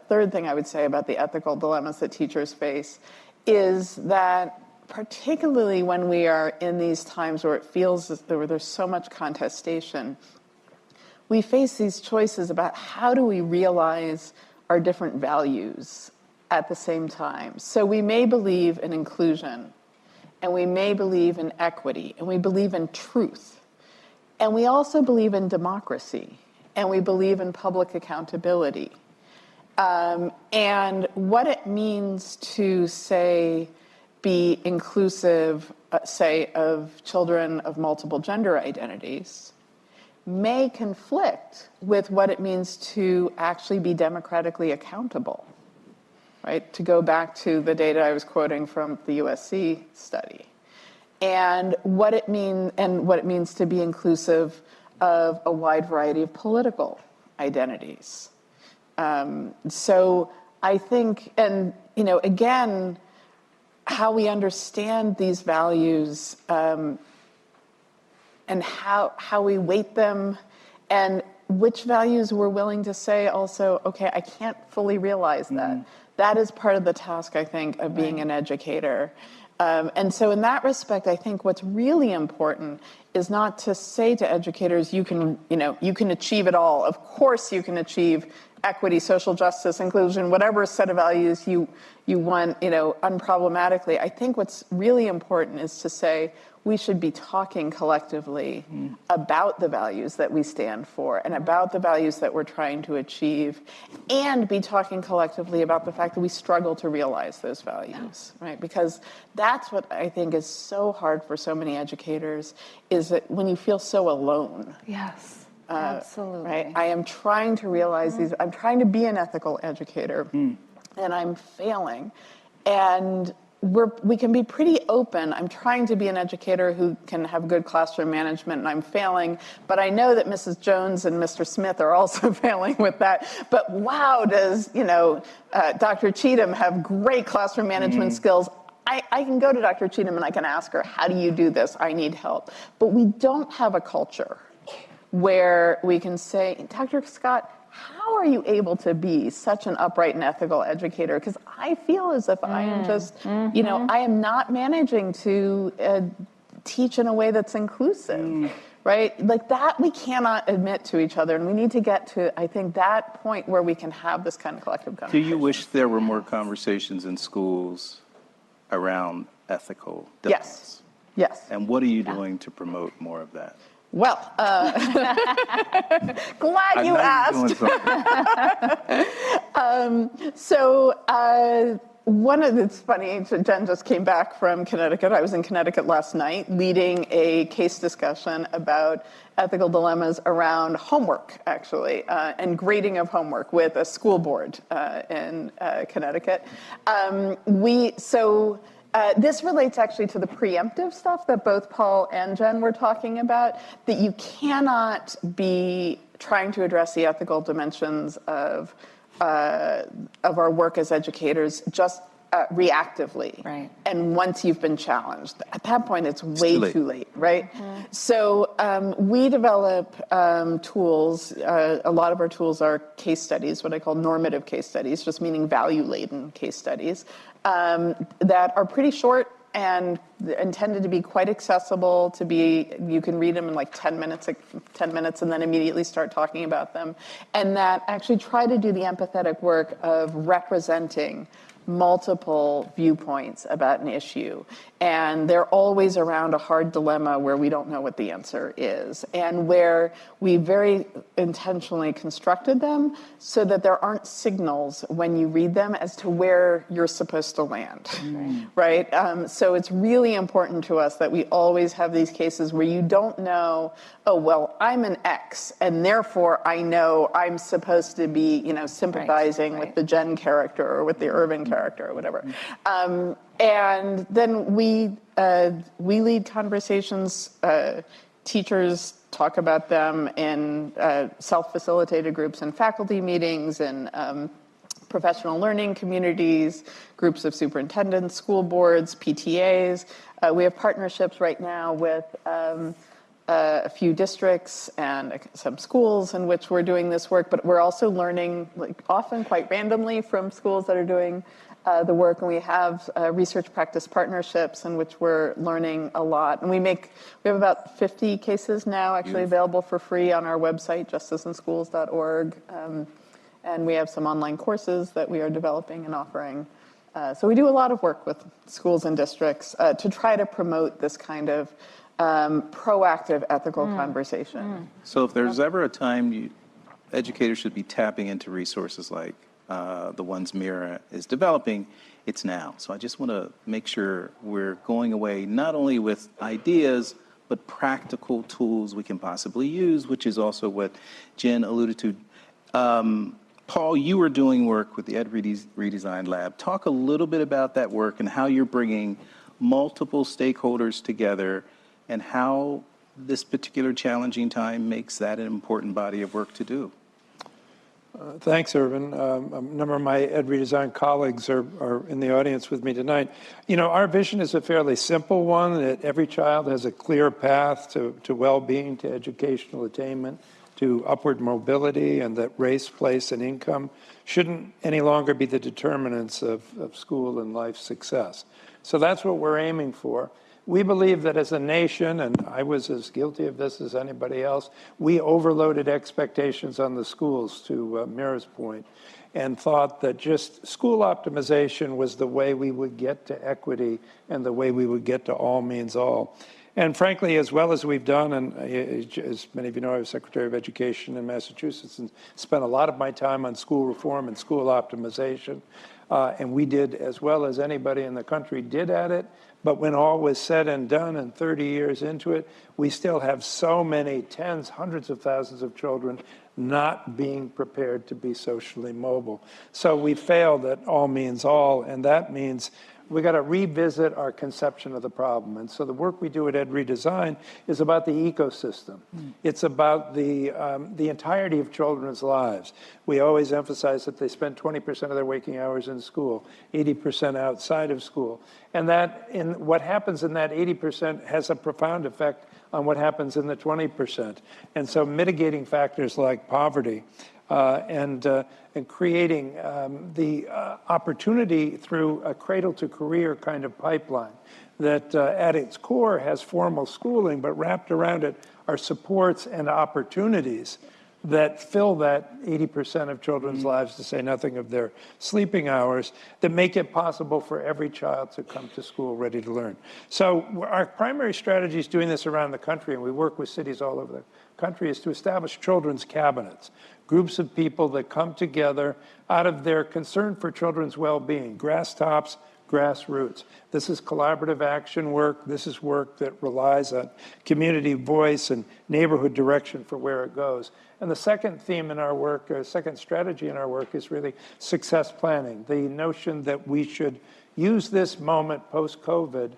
third thing I would say about the ethical dilemmas that teachers face, is that particularly when we are in these times where it feels as though there's so much contestation, we face these choices about how do we realize our different values at the same time. So we may believe in inclusion, and we may believe in equity, and we believe in truth, and we also believe in democracy, and we believe in public accountability. And what it means to, say, be inclusive, say, of children of multiple gender identities may conflict with what it means to actually be democratically accountable, right? To go back to the data I was quoting from the USC study, and what it means to be inclusive of a wide variety of political identities. So I think, and you know, again, how we understand these values and how we weight them, and which values we're willing to say also, okay, I can't fully realize that. That is part of the task, I think, of being an educator. And so in that respect, I think what's really important is not to say to educators, you can achieve it all. Of course you can achieve equity, social justice, inclusion, whatever set of values you want, unproblematically. I think what's really important is to say we should be talking collectively about the values that we stand for and about the values that we're trying to achieve, and be talking collectively about the fact that we struggle to realize those values, right? Because that's what I think is so hard for so many educators, is that when you feel so alone. Yes. Absolutely. Right? I am trying to realize these, I'm trying to be an ethical educator, and I'm failing. And we can be pretty open. I'm trying to be an educator who can have good classroom management, and I'm failing. But I know that Mrs. Jones and Mr. Smith are also failing with that. But wow, does Dr. Cheatham have great classroom management skills? I can go to Dr. Cheatham and I can ask her, how do you do this? I need help. But we don't have a culture where we can say, Dr. Scott, how are you able to be such an upright and ethical educator? Because I feel as if I am just, I am not managing to teach in a way that's inclusive, right? Like that we cannot admit to each other. And we need to get to, I think, that point where we can have this kind of collective Do conversation. you wish there were more conversations in schools around ethical Yes. dilemmas? Yes. And what are you doing to promote more of that? Well, glad you asked. It's funny, Jen just came back from Connecticut. I was in Connecticut last night leading a case discussion about ethical dilemmas around homework, actually, and grading of homework with a school board in Connecticut. This relates actually to the preemptive stuff that both Paul and Jen were talking about, that you cannot be trying to address the ethical dimensions of our work as educators just reactively. Right. And once you've been challenged, at that point it's way too late, right? So we develop tools. A lot of our tools are case studies, what I call normative case studies, just meaning value-laden case studies, that are pretty short and intended to be quite accessible, you can read them in like 10 minutes and then immediately start talking about them. And that actually try to do the empathetic work of representing multiple viewpoints about an issue. And they're always around a hard dilemma where we don't know what the answer is, and where we very intentionally constructed them so that there aren't signals when you read them as to where you're supposed to land, right? So it's really important to us that we always have these cases where you don't know, oh, well, I'm an X, and therefore I know I'm supposed to be, sympathizing with the Jen character or with the Irvin character or whatever. And then we lead conversations. Teachers talk about them in self-facilitated groups and faculty meetings and professional learning communities, groups of superintendents, school boards, PTAs. We have partnerships right now with a few districts and some schools in which we're doing this work, but we're also learning, often quite randomly, from schools that are doing the work, and we have research practice partnerships in which we're learning a lot. And we have about 50 cases now actually available for free on our website, justiceinschools.org. And we have some online courses that we are developing and offering. So we do a lot of work with schools and districts to try to promote this kind of proactive ethical conversation. So if there's ever a time educators should be tapping into resources like the ones Meira is developing, it's now. So I just want to make sure we're going away not only with ideas, but practical tools we can possibly use, which is also what Jen alluded to. Paul, you were doing work with the Ed Redesign Lab. Talk a little bit about that work and how you're bringing multiple stakeholders together and how this particular challenging time makes that an important body of work to do. Thanks, Irvin. A number of my Ed Redesign colleagues are in the audience with me tonight. Our vision is a fairly simple one, that every child has a clear path to well-being, to educational attainment, to upward mobility, and that race, place, and income shouldn't any longer be the determinants of school and life success. So that's what we're aiming for. We believe that as a nation, and I was as guilty of this as anybody else, we overloaded expectations on the schools, to Meira's point, and thought that just school optimization was the way we would get to equity and the way we would get to all means all. And frankly, as well as we've done, and as many of you know, I was Secretary of Education in Massachusetts and spent a lot of my time on school reform and school optimization. And we did as well as anybody in the country did at it. But when all was said and done and 30 years into it, we still have so many tens, hundreds of thousands of children not being prepared to be socially mobile. So we failed at all means all, and that means we got to revisit our conception of the problem. And so the work we do at Ed Redesign is about the ecosystem. It's about the entirety of children's lives. We always emphasize that they spend 20% of their waking hours in school, 80% outside of school. And what happens in that 80% has a profound effect on what happens in the 20%. And so mitigating factors like poverty and creating the opportunity through a cradle-to-career kind of pipeline that at its core has formal schooling, but wrapped around it are supports and opportunities that fill that 80% of children's lives, to say nothing of their sleeping hours, that make it possible for every child to come to school ready to learn. So our primary strategy is doing this around the country, and we work with cities all over the country, is to establish children's cabinets, groups of people that come together out of their concern for children's well-being, grass tops, grassroots. This is collaborative action work. This is work that relies on community voice and neighborhood direction for where it goes. And the second theme in our work, or second strategy in our work, is really success planning, the notion that we should use this moment post-COVID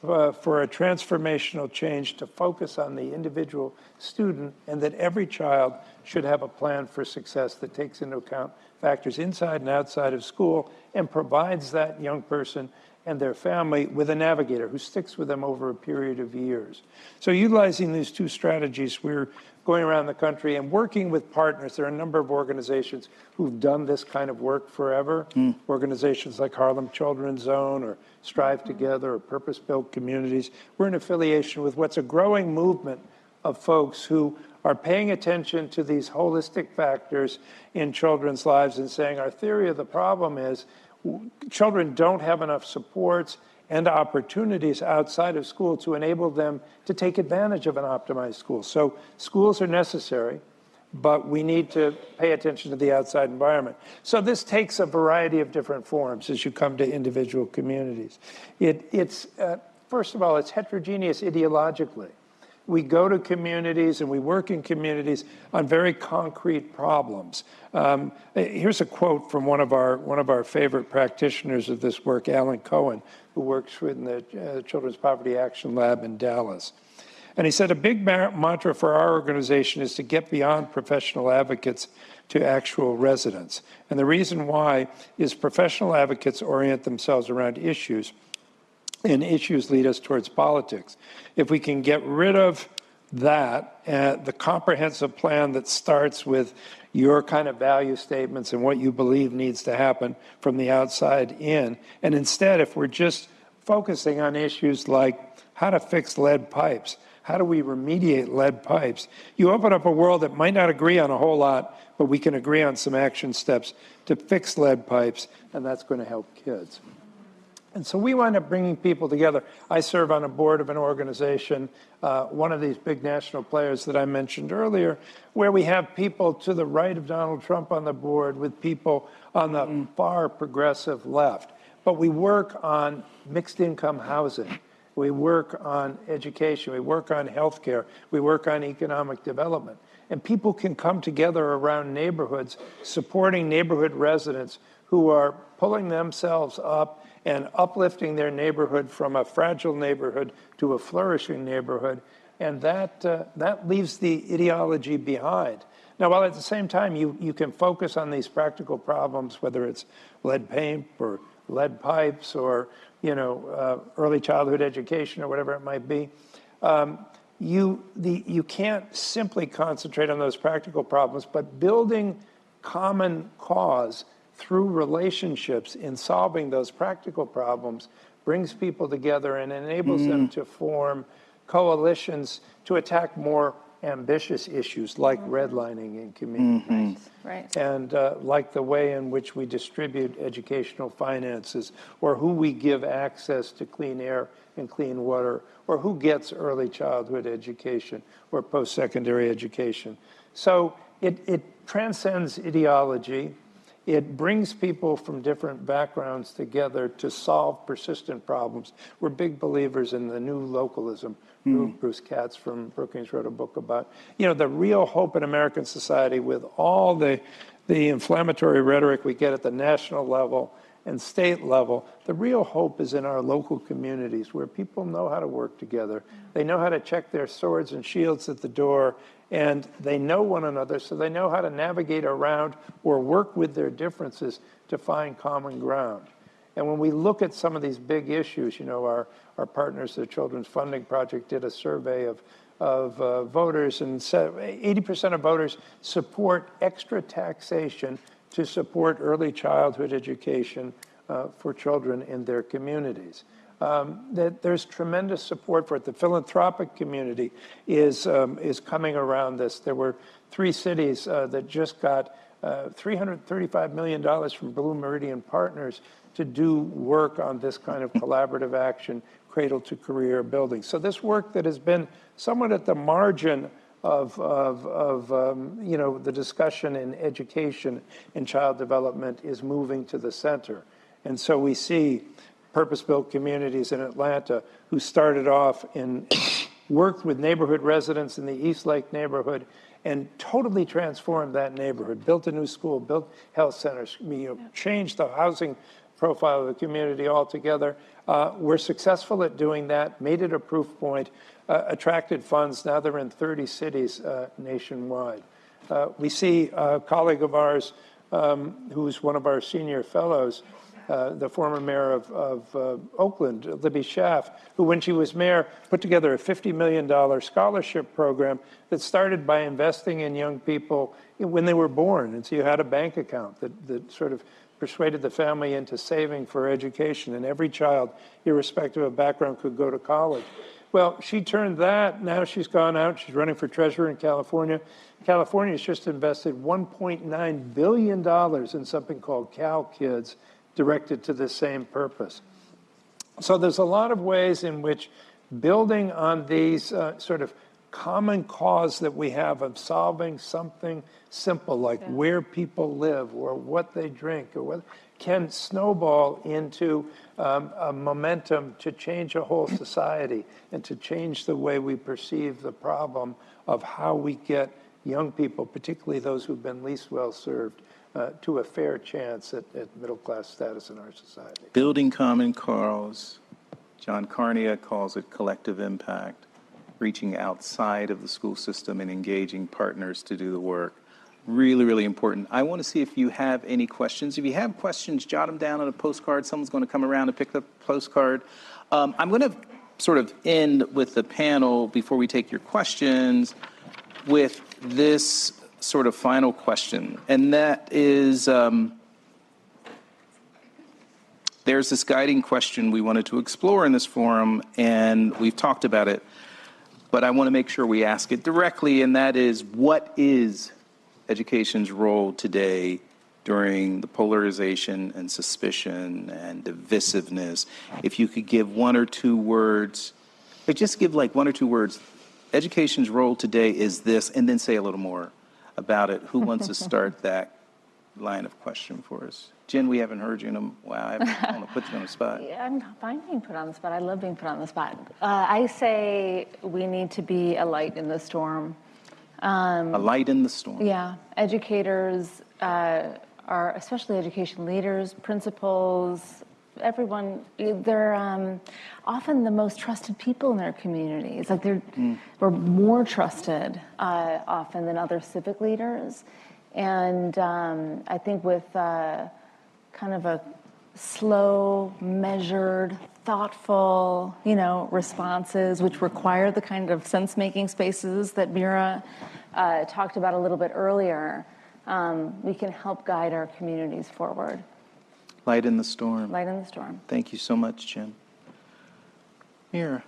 for a transformational change to focus on the individual student, and that every child should have a plan for success that takes into account factors inside and outside of school and provides that young person and their family with a navigator who sticks with them over a period of years. So utilizing these two strategies, we're going around the country and working with partners. There are a number of organizations who've done this kind of work forever. Organizations like Harlem Children's Zone or Strive Together or Purpose-Built Communities. We're in affiliation with what's a growing movement of folks who are paying attention to these holistic factors in children's lives and saying our theory of the problem is children don't have enough supports and opportunities outside of school to enable them to take advantage of an optimized school. So schools are necessary, but we need to pay attention to the outside environment. So this takes a variety of different forms as you come to individual communities. It's first of all, it's heterogeneous ideologically. We go to communities and we work in communities on very concrete problems. Here's a quote from one of our favorite practitioners of this work, Alan Cohen, who works in the Children's Poverty Action Lab in Dallas. And he said, a big mantra for our organization is to get beyond professional advocates to actual residents. And the reason why is professional advocates orient themselves around issues, and issues lead us towards politics. If we can get rid of that, the comprehensive plan that starts with your kind of value statements and what you believe needs to happen from the outside in, and instead, if we're just focusing on issues like how to fix lead pipes, how do we remediate lead pipes, you open up a world that might not agree on a whole lot, but we can agree on some action steps to fix lead pipes, and that's going to help kids. And so we wind up bringing people together. I serve on a board of an organization, one of these big national players that I mentioned earlier, where we have people to the right of Donald Trump on the board with people on the far progressive left. But we work on mixed income housing. We work on education. We work on healthcare. We work on economic development. And people can come together around neighborhoods, supporting neighborhood residents who are pulling themselves up and uplifting their neighborhood from a fragile neighborhood to a flourishing neighborhood. And that leaves the ideology behind. Now, while at the same time you can focus on these practical problems, whether it's lead paint or lead pipes or early childhood education or whatever it might be, you can't simply concentrate on those practical problems, but building common cause through relationships in solving those practical problems brings people together and enables them to form coalitions to attack more ambitious issues like redlining in communities. Right. And like the way in which we distribute educational finances, or who we give access to clean air and clean water, or who gets early childhood education or post-secondary education. So it transcends ideology. It brings people from different backgrounds together to solve persistent problems. We're big believers in the new localism. Bruce Katz from Brookings wrote a book about, the real hope in American society with all the inflammatory rhetoric we get at the national level and state level, the real hope is in our local communities where people know how to work together. They know how to check their swords and shields at the door, and they know one another, so they know how to navigate around or work with their differences to find common ground. And when we look at some of these big issues, our partners, the Children's Funding Project, did a survey of voters, and said 80% of voters support extra taxation to support early childhood education for children in their communities. That there's tremendous support for it. The philanthropic community is coming around this. There were 3 cities that just got $335 million from Blue Meridian Partners to do work on this kind of collaborative action, cradle to career building. So this work that has been somewhat at the margin of the discussion in education and child development is moving to the center. And so we see purpose-built communities in Atlanta who started off worked with neighborhood residents in the East Lake neighborhood and totally transformed that neighborhood, built a new school, built health centers, changed the housing profile of the community altogether. We're successful at doing that, made it a proof point, attracted funds. Now they're in 30 cities nationwide. We see a colleague of ours who's one of our senior fellows, the former mayor of Oakland, Libby Schaaf, who when she was mayor put together a $50 million scholarship program that started by investing in young people when they were born. And so you had a bank account that sort of persuaded the family into saving for education, and every child, irrespective of background, could go to college. Well, she turned that, now she's gone out, she's running for treasurer in California. California's just invested $1.9 billion in something called Cal Kids, directed to the same purpose. So there's a lot of ways in which building on these sort of common cause that we have of solving something simple like where people live or what they drink or what can snowball into a momentum to change a whole society and to change the way we perceive the problem of how we get young people, particularly those who've been least well served, to a fair chance at middle-class status in our society. Building common cause. John Carnea calls it collective impact, reaching outside of the school system and engaging partners to do the work. Really, really important. I want to see if you have any questions. If you have questions, jot them down on a postcard. Someone's going to come around and pick the postcard. I'm going to sort of end with the panel before we take your questions with this sort of final question, and that is, there's this guiding question we wanted to explore in this forum, and we've talked about it, but I want to make sure we ask it directly, and that is, what is education's role today during the polarization and suspicion and divisiveness? If you could give 1 or 2 words, just give like 1 or 2 words, education's role today is this, and then say a little more about it. Who wants to start that line of question for us? Jen, we haven't heard you in a while. I don't want to put you on the spot. Yeah, I'm fine being put on the spot. I love being put on the spot. I say we need to be a light in the storm. A light in the storm. Yeah. Educators are, especially education leaders, principals, everyone, they're often the most trusted people in their communities. Like they're more trusted often than other civic leaders. And I think with kind of a slow, measured, thoughtful, responses, which require the kind of sense-making spaces that Meira talked about a little bit earlier, we can help guide our communities forward. Light in the storm. Light in the storm. Thank you so much, Jen. Meira.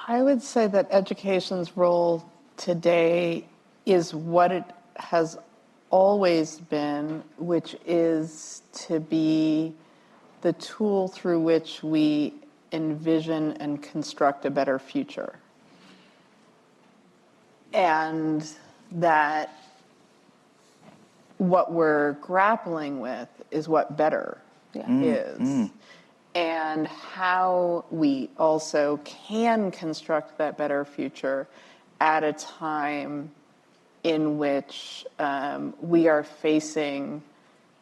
I would say that education's role today is what it has always been, which is to be the tool through which we envision and construct a better future. And that what we're grappling with is what better is. And how we also can construct that better future at a time in which we are facing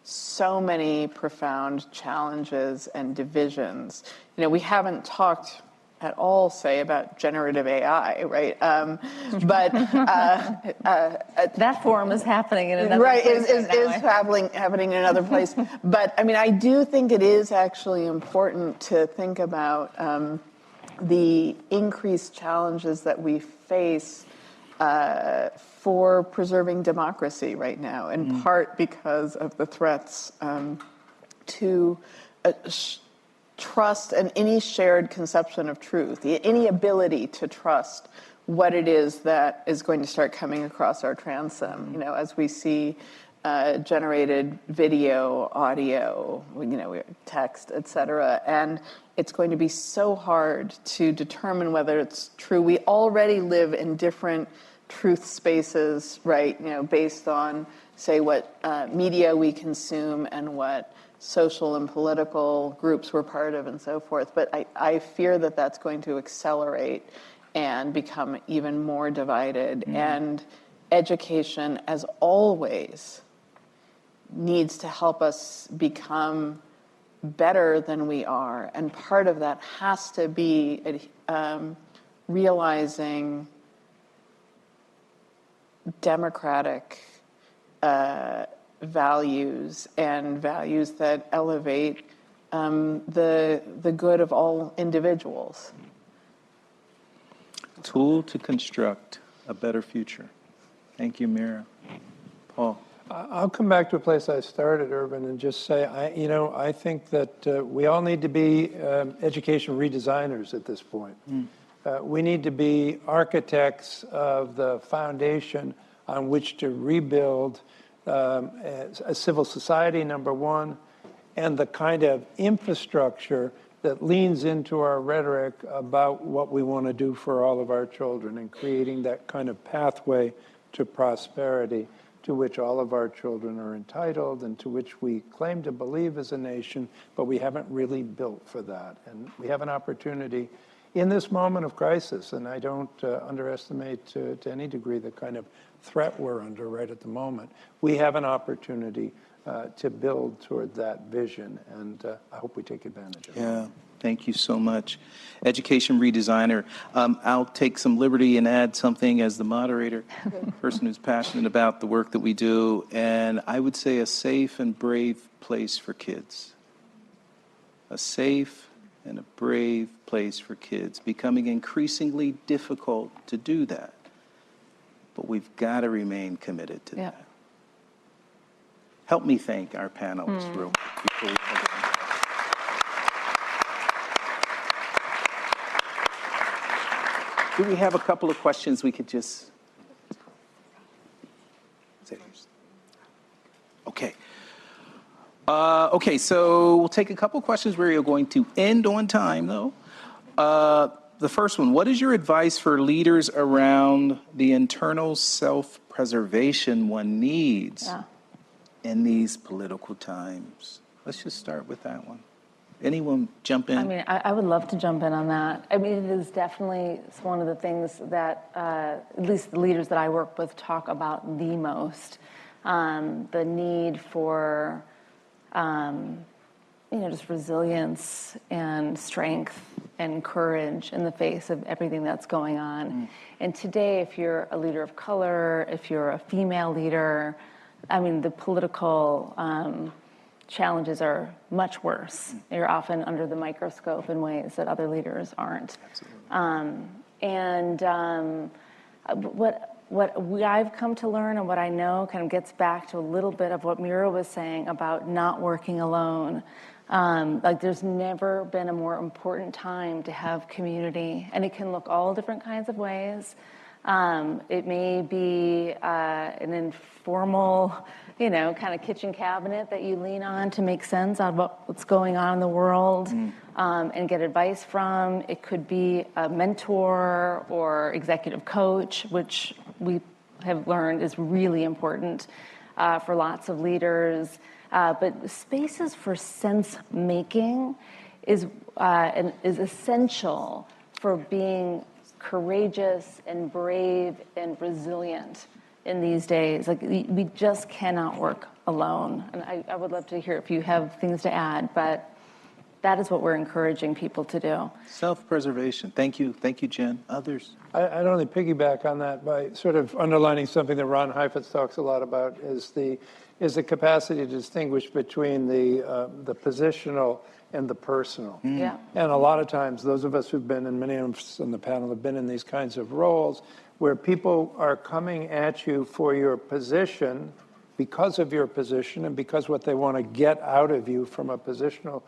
so many profound challenges and divisions. We haven't talked at all, say, about generative AI, right? But that forum is happening in another right, place. is happening in another place. But I mean, I do think it is actually important to think about the increased challenges that we face for preserving democracy right now, in part because of the threats to trust and any shared conception of truth, any ability to trust what it is that is going to start coming across our transom, as we see generated video, audio, text, et cetera. And it's going to be so hard to determine whether it's true. We already live in different truth spaces, right, based on, say, what media we consume and what social and political groups we're part of and so forth. But I fear that that's going to accelerate and become even more divided. And education, as always, needs to help us become better than we are. And part of that has to be realizing democratic values and values that elevate the good of all individuals. Tool to construct a better future. Thank you, Meira. Paul. I'll come back to a place I started, Urban, and just say, I think that we all need to be education redesigners at this point. We need to be architects of the foundation on which to rebuild a civil society, number one, and the kind of infrastructure that leans into our rhetoric about what we want to do for all of our children and creating that kind of pathway to prosperity to which all of our children are entitled and to which we claim to believe as a nation, but we haven't really built for that. And we have an opportunity in this moment of crisis, and I don't underestimate to any degree the kind of threat we're under right at the moment. We have an opportunity to build toward that vision, and I hope we take advantage of it. Yeah, thank you so much. Education redesigner. I'll take some liberty and add something as the moderator, person who's passionate about the work that we do, and I would say a safe and brave place for kids. A safe and a brave place for kids, becoming increasingly difficult to do that. But we've got to remain committed to that. Help me thank our panelists real quick before we move on. Do we have a couple of questions we could just say? Okay. Okay, so we'll take a couple of questions where you're going to end on time, though. The first one, what is your advice for leaders around the internal self-preservation one needs in these political times? Let's just start with that one. Anyone jump in? I mean, I would love to jump in on that. I mean, it is definitely one of the things that at least the leaders that I work with talk about the most. The need for, just resilience and strength and courage in the face of everything that's going on. And today, if you're a leader of color, if you're a female leader, I mean, the political challenges are much worse. You're often under the microscope in ways that other leaders aren't. What I've come to learn and what I know kind of gets back to a little bit of what Meira was saying about not working alone. Like there's never been a more important time to have community, and it can look all different kinds of ways. It may be an informal, kind of kitchen cabinet that you lean on to make sense out of what's going on in the world and get advice from. It could be a mentor or executive coach, which we have learned is really important for lots of leaders. But spaces for sense-making is essential for being courageous and brave and resilient in these days. Like, we just cannot work alone. And I would love to hear if you have things to add, but that is what we're encouraging people to do. Self-preservation. Thank you, Jen. Others? I'd only piggyback on that by sort of underlining something that Ron Heifetz talks a lot about, is the capacity to distinguish between the positional and the personal. Yeah. And a lot of times, those of us who've been, and many of us on the panel have been in these kinds of roles, where people are coming at you for your position, because of your position and because what they want to get out of you from a positional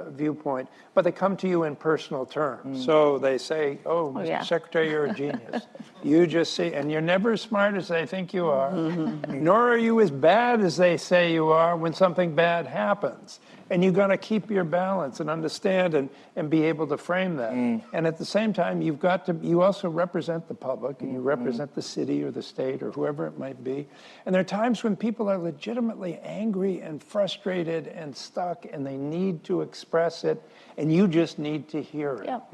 viewpoint, but they come to you in personal terms. So they say, oh, Mr. yeah. Secretary, you're a genius. You just see, and you're never as smart as they think you are, nor are you as bad as they say you are when something bad happens. And you've got to keep your balance and understand and be able to frame that. And at the same time, you also represent the public, and you represent the city or the state or whoever it might be. And there are times when people are legitimately angry and frustrated and stuck, and they need to express it, and you just need to hear it. Yep.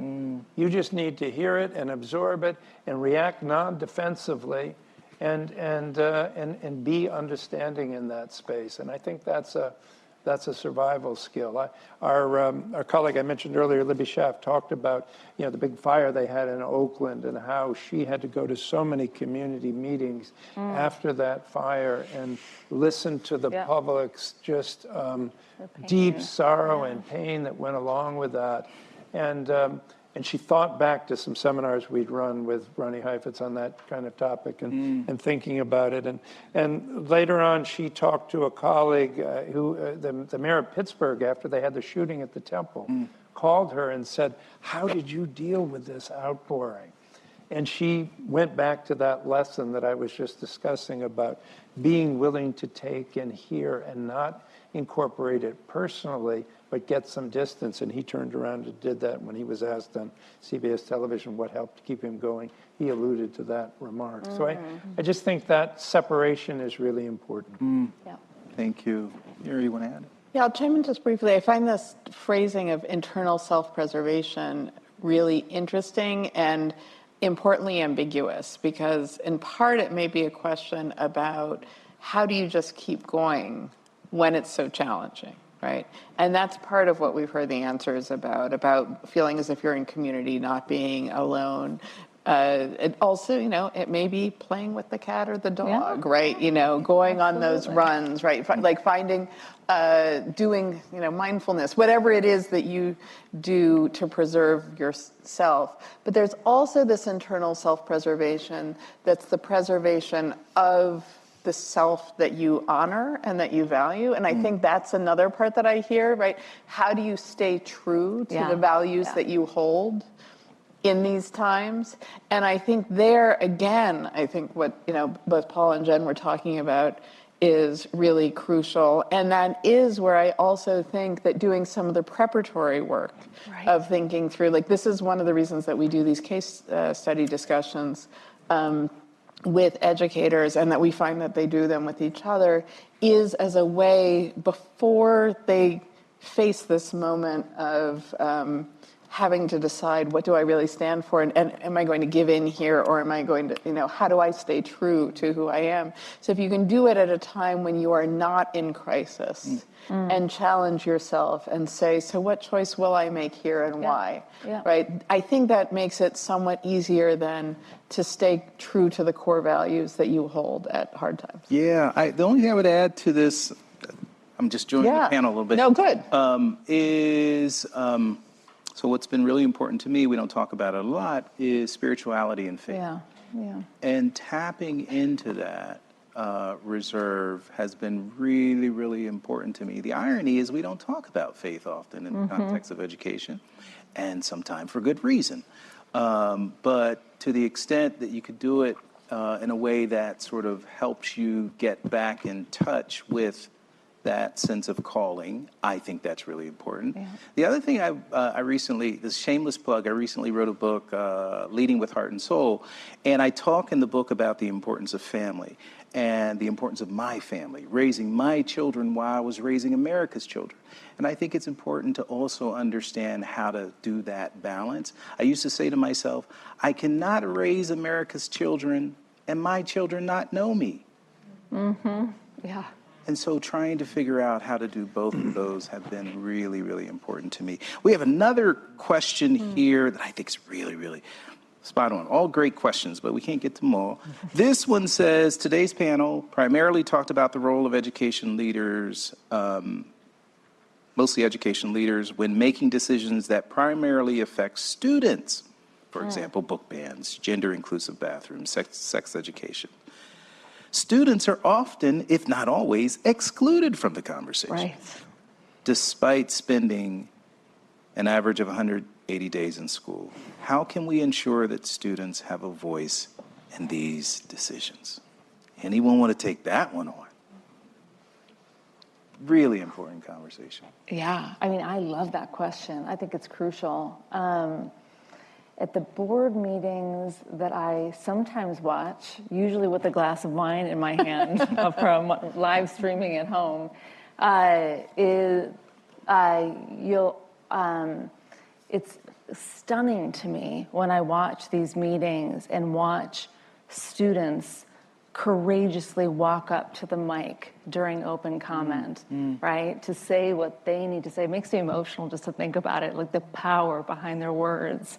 You just need to hear it and absorb it and react non-defensively and be understanding in that space. And I think that's a survival skill. Our colleague I mentioned earlier, Libby Schaff, talked about the big fire they had in Oakland and how she had to go to so many community meetings after that fire and listen to the public's just deep sorrow and pain that went along with that. And she thought back to some seminars we'd run with Ronnie Heifetz on that kind of topic and thinking about it. And later on, she talked to a colleague the mayor of Pittsburgh, after they had the shooting at the temple, called her and said, how did you deal with this outpouring? And she went back to that lesson that I was just discussing about being willing to take and hear and not incorporate it personally, but get some distance. And he turned around and did that when he was asked on CBS television what helped keep him going. He alluded to that remark. So I just think that separation is really important. Yeah. Thank you. Meira, you want to add? Yeah, I'll chime in just briefly. I find this phrasing of internal self-preservation really interesting and importantly ambiguous, because in part it may be a question about how do you just keep going when it's so challenging, right? And that's part of what we've heard the answers about feeling as if you're in community, not being alone. It also, it may be playing with the cat or the dog, right? Going on those runs, right? Like finding, doing, mindfulness, whatever it is that you do to preserve yourself. But there's also this internal self-preservation that's the preservation of the self that you honor and that you value. And I think that's another part that I hear, right? How do you stay true to the values that you hold in these times? And I think there, again, I think what, both Paul and Jen were talking about is really crucial. And that is where I also think that doing some of the preparatory work of thinking through, like this is one of the reasons that we do these case study discussions with educators, and that we find that they do them with each other, is as a way before they face this moment of having to decide, what do I really stand for, and am I going to give in here, or am I going to, how do I stay true to who I am? So if you can do it at a time when you are not in crisis and challenge yourself and say, so what choice will I make here and why, right? I think that makes it somewhat easier than to stay true to the core values that you hold at hard times. Yeah, the only thing I would add to this, I'm just joining the panel a little bit. No, good. So what's been really important to me, we don't talk about it a lot, is spirituality and faith. Yeah. And tapping into that reserve has been really, really important to me. The irony is we don't talk about faith often in the context of education, and sometimes for good reason. But to the extent that you could do it in a way that sort of helps you get back in touch with that sense of calling, I think that's really important. Yeah. The other thing I recently, this shameless plug, I recently wrote a book, Leading with Heart and Soul, and I talk in the book about the importance of family and the importance of my family, raising my children while I was raising America's children. And I think it's important to also understand how to do that balance. I used to say to myself, I cannot raise America's children and my children not know me? Yeah. And so trying to figure out how to do both of those have been really, really important to me. We have another question here that I think is really, really spot on. All great questions, but we can't get to them all. This one says, today's panel primarily talked about the role of education leaders, mostly education leaders, when making decisions that primarily affect students. For example, book bans, gender-inclusive bathrooms, sex education. Students are often, if not always, excluded from the conversation, Right. despite spending an average of 180 days in school. How can we ensure that students have a voice in these decisions? Anyone want to take that one on? Really important conversation. Yeah, I mean, I love that question. I think it's crucial. At the board meetings that I sometimes watch, usually with a glass of wine in my hand from live streaming at home, it's stunning to me when I watch these meetings and watch students courageously walk up to the mic during open comment, right? To say what they need to say. It makes me emotional just to think about it, like the power behind their words.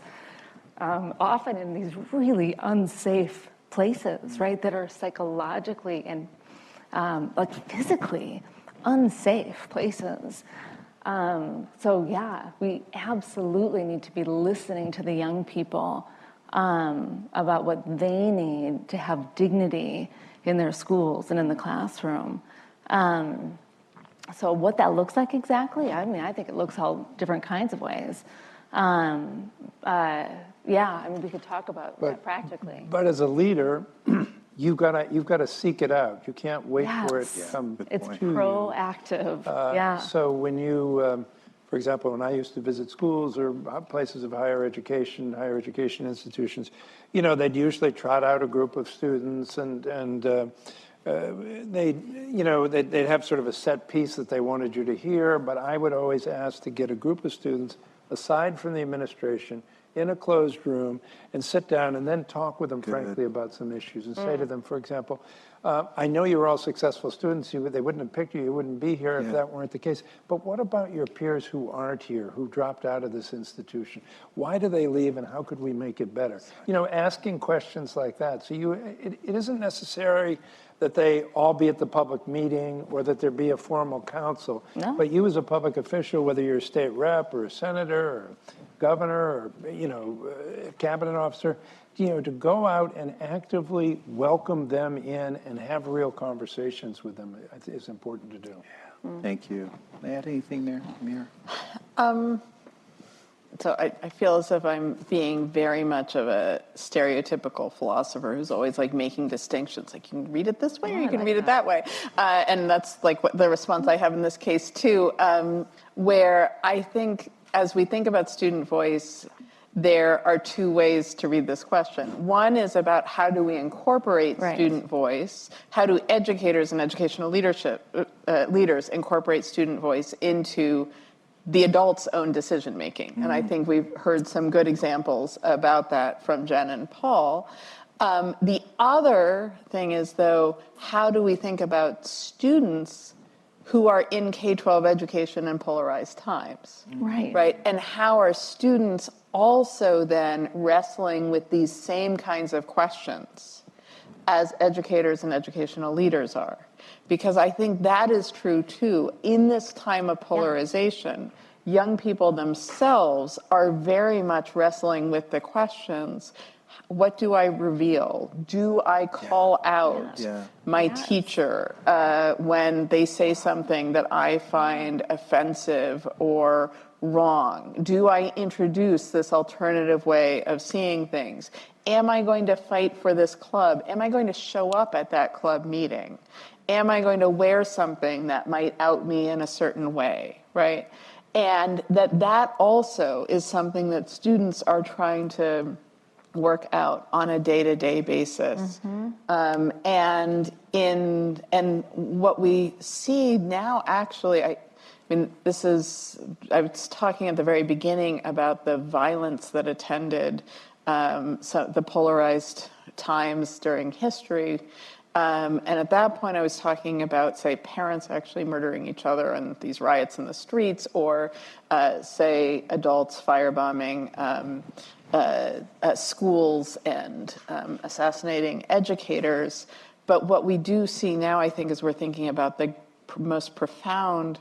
Often in these really unsafe places, right, that are psychologically and like physically unsafe places. So yeah, we absolutely need to be listening to the young people about what they need to have dignity in their schools and in the classroom. So what that looks like exactly, I mean, I think it looks all different kinds of ways. Yeah, I mean, we could talk about that practically. But as a leader, you've got to seek it out. You can't wait for it to Yes. come It's to proactive. Yeah. So when you, for example, when I used to visit schools or places of higher education institutions, you know, they'd usually trot out a group of students and they'd have sort of a set piece that they wanted you to hear, but I would always ask to get a group of students aside from the administration in a closed room and sit down and then talk with them frankly about some issues and say to them, for example, I know you were all successful students. They wouldn't have picked you. You wouldn't be here if that weren't the case. But what about your peers who aren't here, who dropped out of this institution? Why do they leave and how could we make it better? You know, asking questions like that. So it isn't necessary that they all be at the public meeting or that there be a formal council. No. But you as a public official, whether you're a state rep or a senator or governor or, you know, a cabinet officer, you know, to go out and actively welcome them in and have real conversations with them is important to do. Thank you. Add anything there, Meira? So I feel as if I'm being very much of a stereotypical philosopher who's always like making distinctions. Like you can read it this way or you can read it that way. And that's like what the response I have in this case too, where I think as we think about student voice, there are two ways to read this question. One is about how do we incorporate student voice? How do educators and educational leaders incorporate student voice into the adult's own decision-making? And I think we've heard some good examples about that from Jen and Paul. The other thing is, though, how do we think about students who are in K-12 education in polarized times? Right? And how are students also then wrestling with these same kinds of questions as educators and educational leaders are? Because I think that is true too. In this time of polarization, young people themselves are very much wrestling with the questions. What do I reveal? Do I call out my teacher when they say something that I find offensive or wrong? Do I introduce this alternative way of seeing things? Am I going to fight for this club? Am I going to show up at that club meeting? Am I going to wear something that might out me in a certain way, right? And that also is something that students are trying to work out on a day-to-day basis. And what we see now, actually, I mean, I was talking at the very beginning about the violence that attended the Polarized times during history. And at that point, I was talking about, say, parents actually murdering each other in these riots in the streets, or, say, adults firebombing schools and assassinating educators. But what we do see now, I think, is we're thinking about the most profound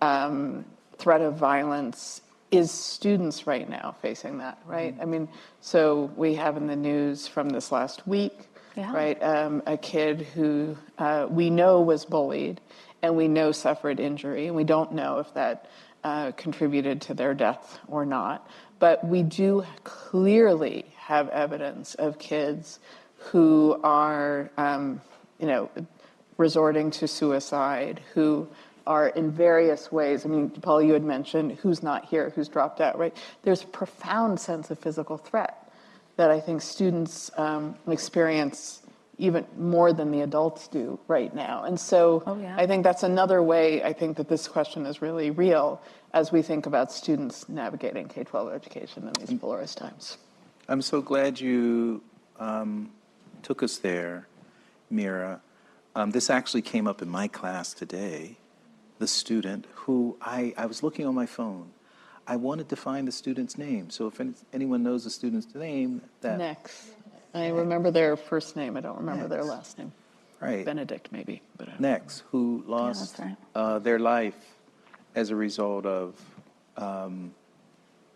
threat of violence is students right now facing that, right? I mean, so we have in the news from this last week, right, a kid who we know was bullied and we know suffered injury, and we don't know if that contributed to their death or not. But we do clearly have evidence of kids who are, resorting to suicide, who are in various ways. I mean, Paul, you had mentioned who's not here, who's dropped out, right? There's a profound sense of physical threat that I think students experience even more than the adults do right now. And so I think that's another way I think that this question is really real as we think about students navigating K-12 education in these polarized times. I'm so glad you took us there, Meira. This actually came up in my class today. The student who I was looking on my phone. I wanted to find the student's name. So if anyone knows the student's name, that Next. I remember their first name. I don't remember their last name. right, Benedict, maybe. But Next, who lost that's their life as a result of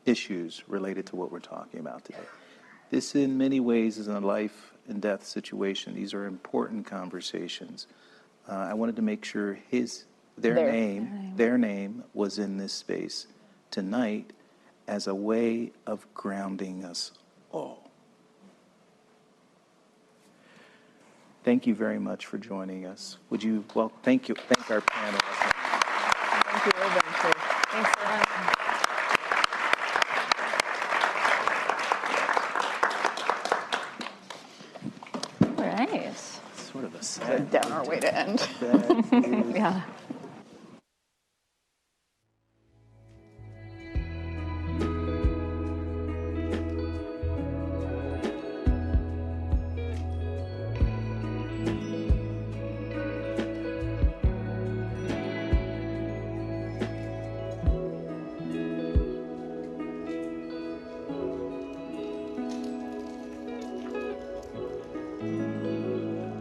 issues related to what we're talking about today. This, in many ways, is a life and death situation. These are important conversations. I wanted to make sure their name was in this space tonight as a way of grounding us all. Thank you very much for joining us. Would you, thank our panelists. thank you, Urban, too. Thanks so much. All right. Sort of a sad Down our way to end. that is Yeah.